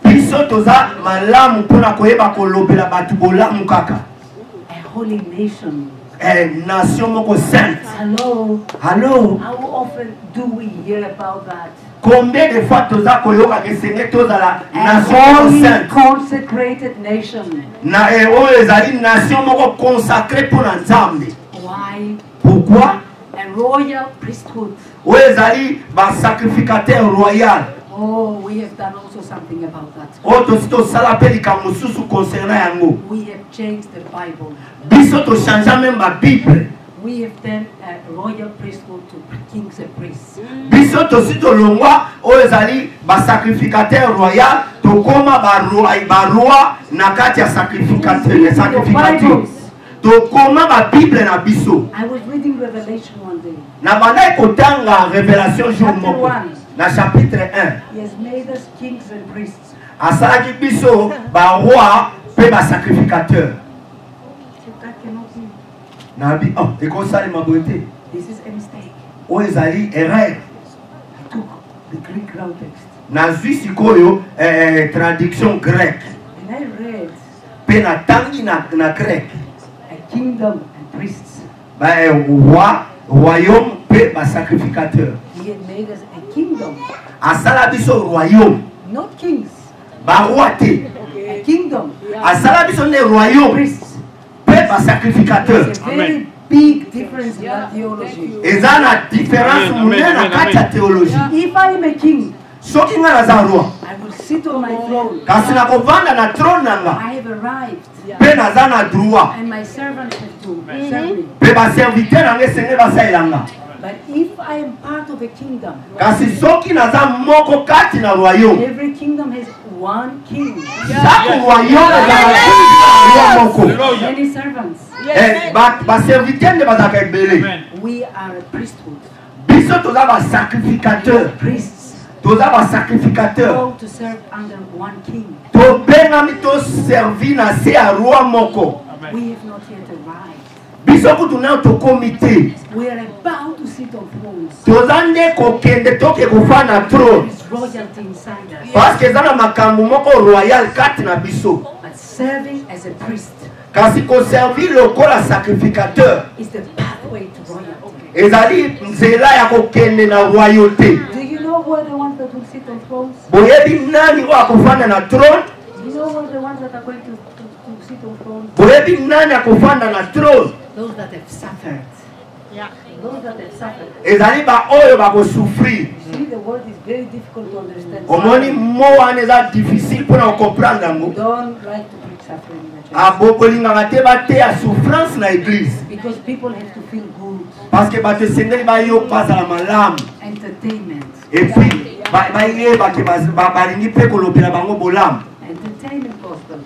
A holy nation. nation moko sainte. Hello. Hello. How often do we hear about that? Combien de fois toza koyoka ke Seigneur toza la nation sainte? Consecrated nation. Na oyo ezali nation moko consacrée pour Nzambe. Why? Pourquoi? A royal priesthood. Oyo ezali ba sacrificateur royal. Oh, we have done also something about that. Oh, to sala pe likambo susu concernant yango. We have changed the Bible. Biso to changer même ma Bible. We have done a royal priesthood to kings and priests. Biso to si to longwa oyo ezali ba sacrificateur royal to koma ba roi na kati ya sacrificateur. To koma ba Bible na biso. I was reading Revelation one day. Na banda kotanga Révélation jour Chapter moko. 1. Na chapitre 1. He has made us kings and priests. Asalaki biso ba roi pe ba sacrificateur. That cannot be. Nabi oh ekosali mabote. This is a mistake. O ezali erreur. I took the Greek ground text. Na zwi sikoyo traduction grecque. And I read Pe na tangi na grec. a kingdom and priests. Ba roi, royaume pe ba sacrificateur. He had made us a kingdom. Asala biso royaume. Not kings. Ba roi te. A kingdom. Asala biso ne royaume. Priests. Pe ba sacrificateur. There's a very big difference in that theology. Eza na différence munene na kati ya théologie. If I am a king, Soki nga naza roi. I will sit on my throne. Kasi na kovanda na trône nanga. I have arrived. Pe naza na droit. And my servants have to serve me. Pe ba serviteur nanga esenge basalelanga. But if I am part of a kingdom, Kasi soki naza moko kati na royaume. every kingdom has one king. Chaque royaume ezalaka moko. Many servants. Ba serviteur nde bazalaka ebele. We are a priesthood. Biso toza ba sacrificateur. Priests Toza ba sacrificateur. called to serve under one king. Tobengami to servi na se ya roi moko. We have not yet arrived. Biso kutu na tokomi te. We are about to sit on thrones. Toza nde kokende toke kofa na There trône. is royalty inside us. Parce que eza na makambo moko royal kati na biso. But serving as a priest Kasi koservi lokola sacrificateur is the pathway to royalty. ezali nzela ya kokende na royauté. Do you know who are the ones that will sit on thrones? Boyebi nani oyo akofanda na trône? Do you know who are the ones that are going to sit on thrones? Boyebi nani akofanda na trône? Those that have suffered. Ja. Those that have suffered. Ezali ba oyo bakosouffrir. See, the word is very difficult to understand. Omoni mo wana eza difficile mpona kokomprendre yango. Don't like to preach suffering in the church. Bokolingaka te bateya souffrance na église. Because people have to feel good. Parce que bato esengeli bayoka bazala malamu. Entertainment. Et puis bayebake balingi mpe kolobela bango bolamu. Entertainment gospel.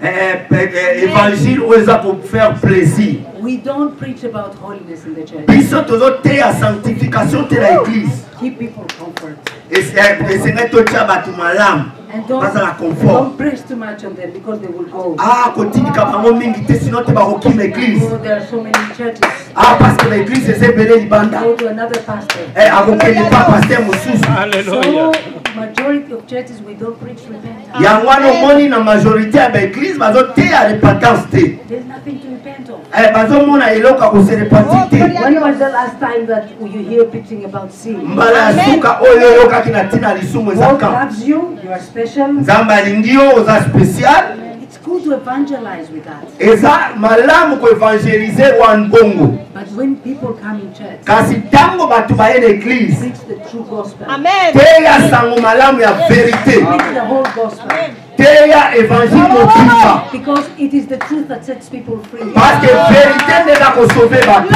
Évangile oyo eza kofaire plaisir. We don't preach about holiness in the church. Biso tozoteya sanctification te na église. Keep people comfort. Esengeli totia bato malamu And bazala confort. don't preach too much on them because they will go. Kotika bango mingi te sino te bakokima église. Oh, there are so many churches. Parce que l'église eza ebele libanda. Go to another pastor. Akokende pa paster mosusu. So, majority of churches we don't preach repentance. Yango wana omoni na majorité ya baéglise bazoteya repentance te. There's nothing to repent of. Bazomona eloko ya kose repentir te. When was the last time that you hear preaching about sin? Mbala ya suka oyo oyokaki na ntina lisumu God ezaka. loves you. You are special. Nzambe alingi yo oza spécial. It's good to evangelize with that. Eza malamu koevangelize wana bongo. But when people come in church, Kasi tango bato baye na église preach the true gospel. teya sango malamu ya vérité. Preach the whole gospel. Teya évangile mobimba. Because it is the truth that sets people free. Parce que vérité nde eza kosauve bato.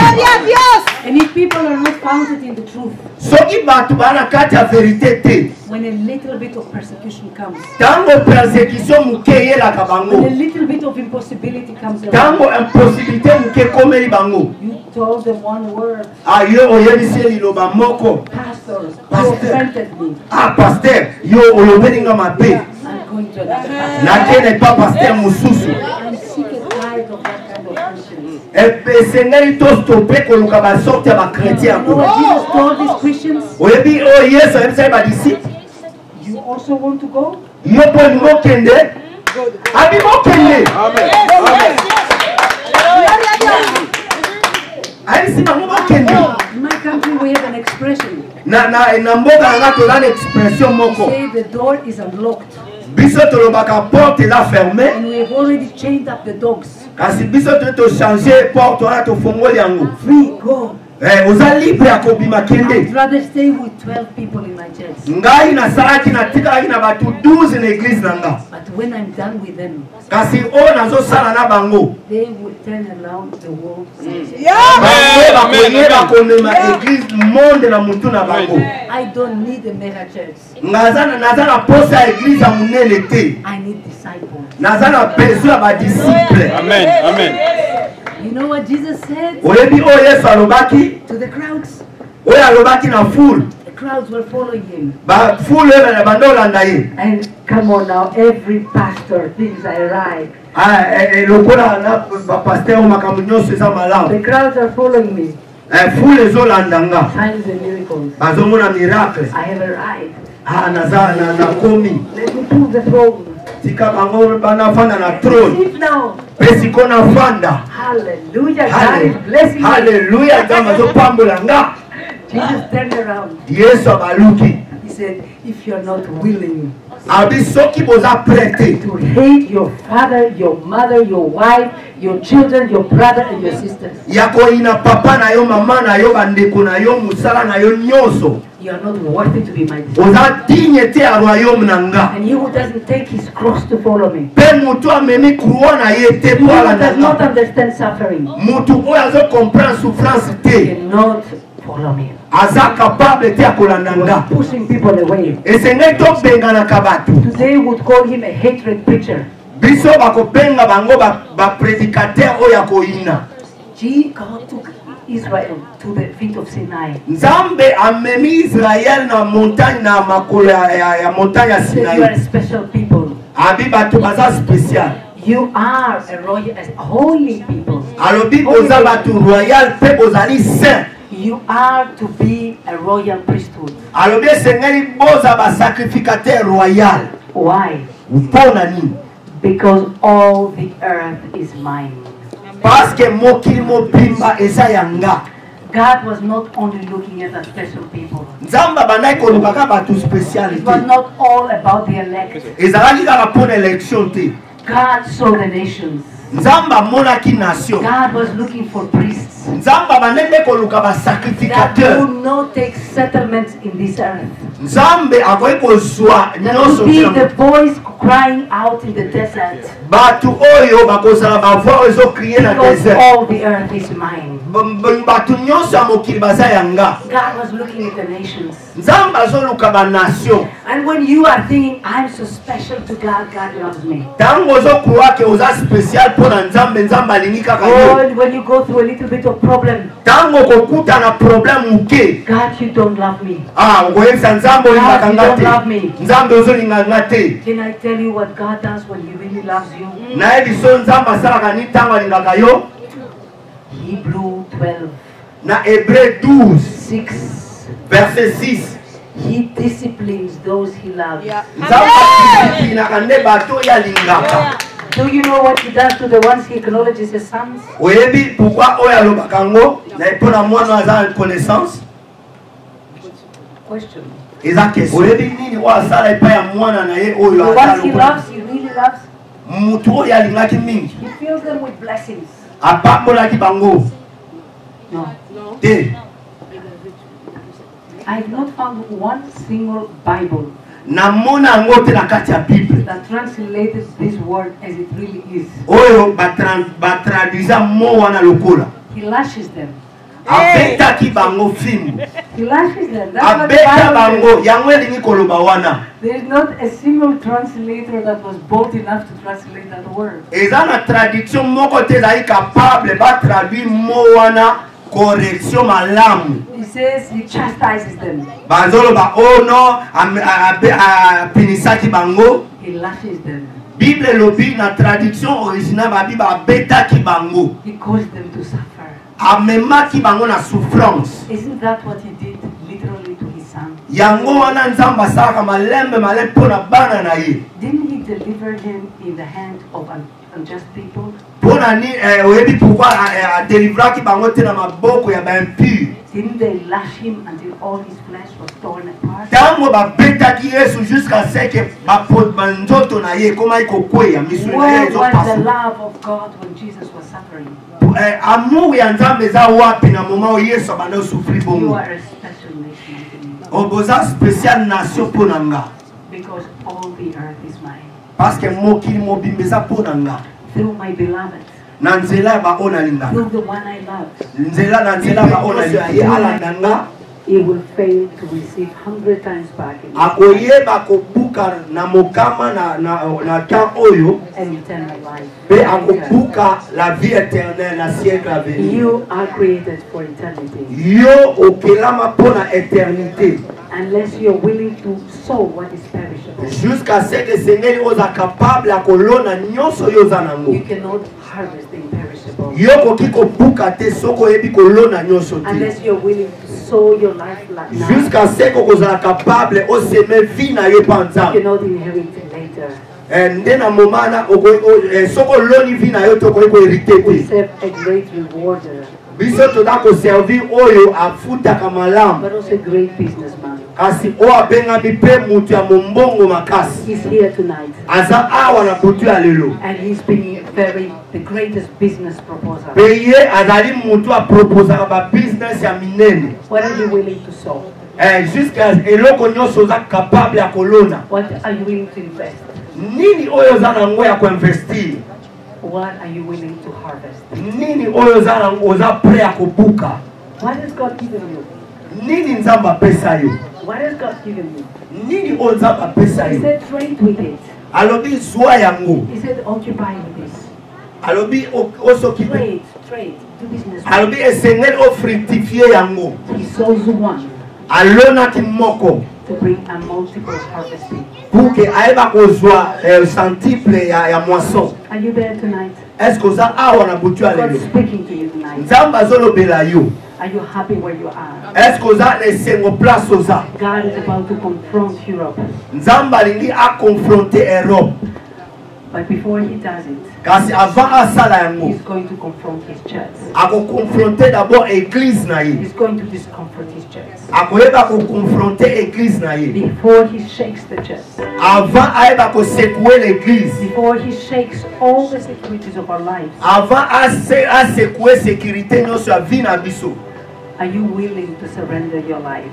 And if people are not founded in the truth, Soki bato baa na kati ya vérité te, when a little bit of persecution comes, tango persécution moke eyelaka when a bango, little bit of impossibility comes around, tango impossibilité moke ekomeli bango, you told them one word, yo oyebisi ye liloba moko. Pastor, you Pastor. offended me. Paster, yo oyobeli nga mabe. I'm going to another pastor. Nakende pa paster mosusu. I'm sick and tired of that kind of Christians. Esengeli tostope koluka basorte ya bakretien You know yango. what Jesus told these Christians? Oyebi oyo Yesu ayebisaki badisiple. You also want to go? Yo mpo olingi okende? Abi mokende. In my country we have an expression. Say the door is unlocked. And we have already chained up the dogs. Free, go. I'd rather stay with 12 people in my church. But when I'm done with them, they will turn around the world. I don't need a mega church. I need disciples. Amen. Amen. You know what Jesus said? To the crowds. The crowds were following him. And come on now, every pastor thinks I arrive. The crowds are following me. Signs and miracles. I have arrived. Let me prove the throne. Receive now. Hallelujah. God is blessing me. Hallelujah. Jesus turned around. He said, if you're not willing to hate your father, your mother, your wife, your children, your brother, and your sisters, you are not worthy to be my disciple. And he who doesn't take his cross to follow me, he who does not understand suffering, cannot follow me. Pushing people away. Today would call him a hatred preacher. God took Israel to the feet of Sinai. You are a special people. You are a royal, a holy people. You are to be a royal priesthood. Why? Because all the earth is mine. God was not only looking at the special people. It was not all about the elect. God saw the nations. God was looking for priests that will not take settlements in this earth. That will be the voice crying out in the desert. Because all the earth is mine. God was looking at the nations. And when you are thinking, I'm so special to God, God loves me. Or when you go through a little bit of problem, God, you don't love me. God, you don't love me. Can I tell you what God does when He really loves you? Hebrew 12. 6. Verset 6. He disciplines those He loves. Do you know what He does to the ones He acknowledges as sons? Question. The ones He loves, He really loves. He fills them with blessings. No. I have not found one single Bible that translated this word as it really is. He lashes them. He lashes them. That's what the Bible says. There is not a single translator that was bold enough to translate that word. He says he chastises them. He lashes them. Bible lobi na traduction originale Bible abetaki bango. He caused them to suffer. Amemaki bango na souffrance. Isn't that what he did literally to his son? Yango wana nzamba saka malembe malembe pona bana na ye. Didn't he deliver him in the hand of unjust people. Didn't they lash him until all his flesh was torn apart? Where was the love of God when Jesus was suffering? You are a special nation. Because all the earth is mine. Through my beloved. Through the one I love. He will fail to receive 100 times back in and eternal life. You are created for eternity. Unless you are willing to sow what is perishable. You cannot harvest the imperishable. Unless you are willing to sow your life now. You cannot inherit it later. We serve a great rewarder. But also a great businessman. He's here tonight. And he's bringing the greatest business proposal. What are you willing to sow? What are you willing to invest? What are you willing to harvest? What has God given you? What has God given you? He said trade with it. He said occupy with this. Trade, do business with it. He sows one to bring a multiple harvesting. Are you there tonight? God is speaking to you tonight. Are you happy where you are? God is about to confront Europe. But before he does it, he's going to confront his church. He's going to discomfort his church. Before he shakes the church. Before he shakes all the securities of our lives. Are you willing to surrender your life?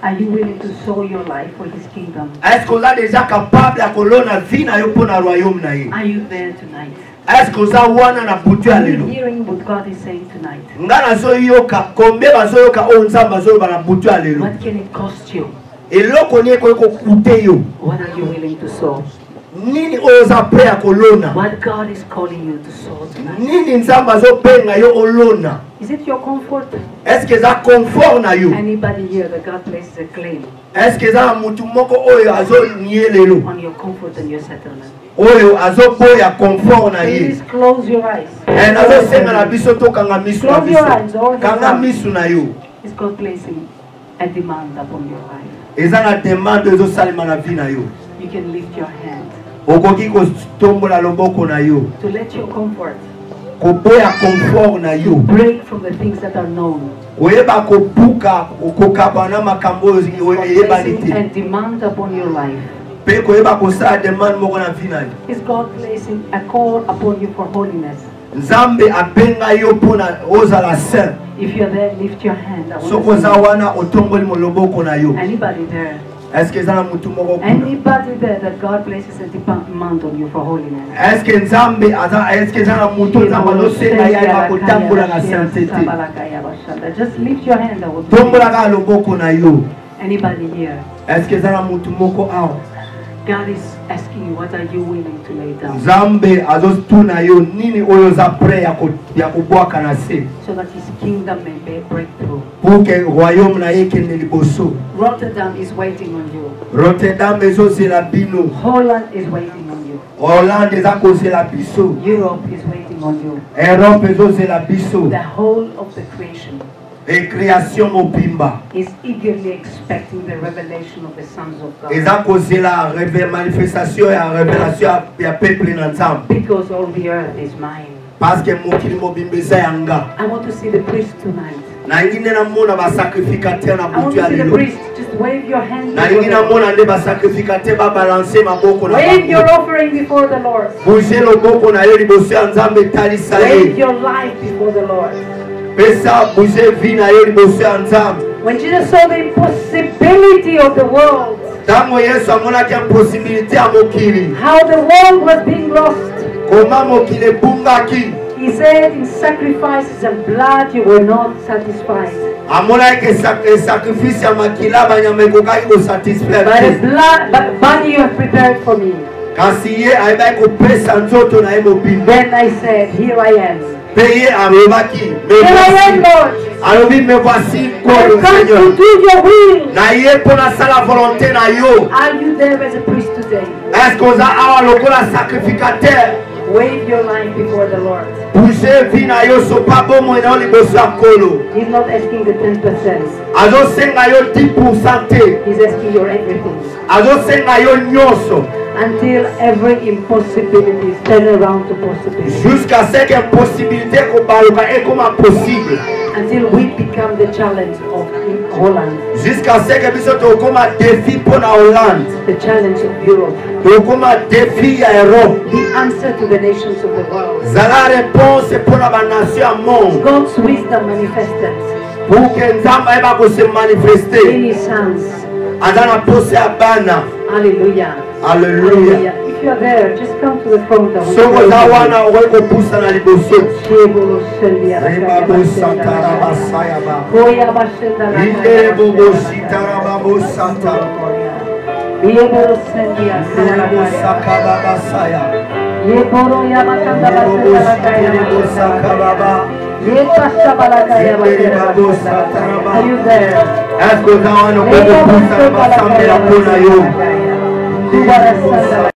Are you willing to sow your life for his kingdom? Are you there tonight? Are you hearing what God is saying tonight? What can it cost you? What are you willing to sow? What God is calling you to sow tonight? Is it your comfort? Anybody here that God places a claim on your comfort and your settlement? Please close your eyes. Close your eyes. Is God placing a demand upon your life? You can lift your hand to let your comfort break from the things that are known. And demand upon your life. Is God placing a call upon you for holiness? If you're there, lift your hand. Anybody there? Anybody there that God places a demand on you for holiness? Just lift your hand. Anybody here? God is asking you, what are you willing to lay down? So that his kingdom may break through. Rotterdam is waiting on you. Holland is waiting on you. Europe is waiting on you. The whole of the creation Et création mobimba. Is eagerly expecting the revelation of the sons of God. Eza kozela manifestation et révélation ya peuple na nzambe. Because all the earth is mine. Parce que mokili mobimba eza yanga. I want to see the priest tonight. Na ingine na mona ba sacrificateur na butu ya lelo. Just wave your hand. Na ingine na mona nde ba sacrificateur ba balancer maboko na. Wave your offering before the Lord. Bouger loboko na yo liboso ya nzambe talisa ye. Wave your life before the Lord. Pesa bouger vie na yo liboso ya nzambe. When Jesus saw the impossibility of the world. Tango Yesu amonaki impossibilité ya mokili. How the world was being lost. Koma mokili ebungaki. He said, in sacrifices and blood you were not satisfied. But the body you have prepared for me. Then I said, here I am. Here I am, Lord. I've come to do your will. Are you there as a priest today? Wave your life before the Lord. He's not asking the 10%. He's asking your everything. Until every impossibility is turned around to possibility. Until we become the challenge of Holland. The challenge of Europe. The answer to the nations of the world. God's wisdom manifested in His sons. Hallelujah. Hallelujah. If you are there, just come to the front. Are you there? Ask God,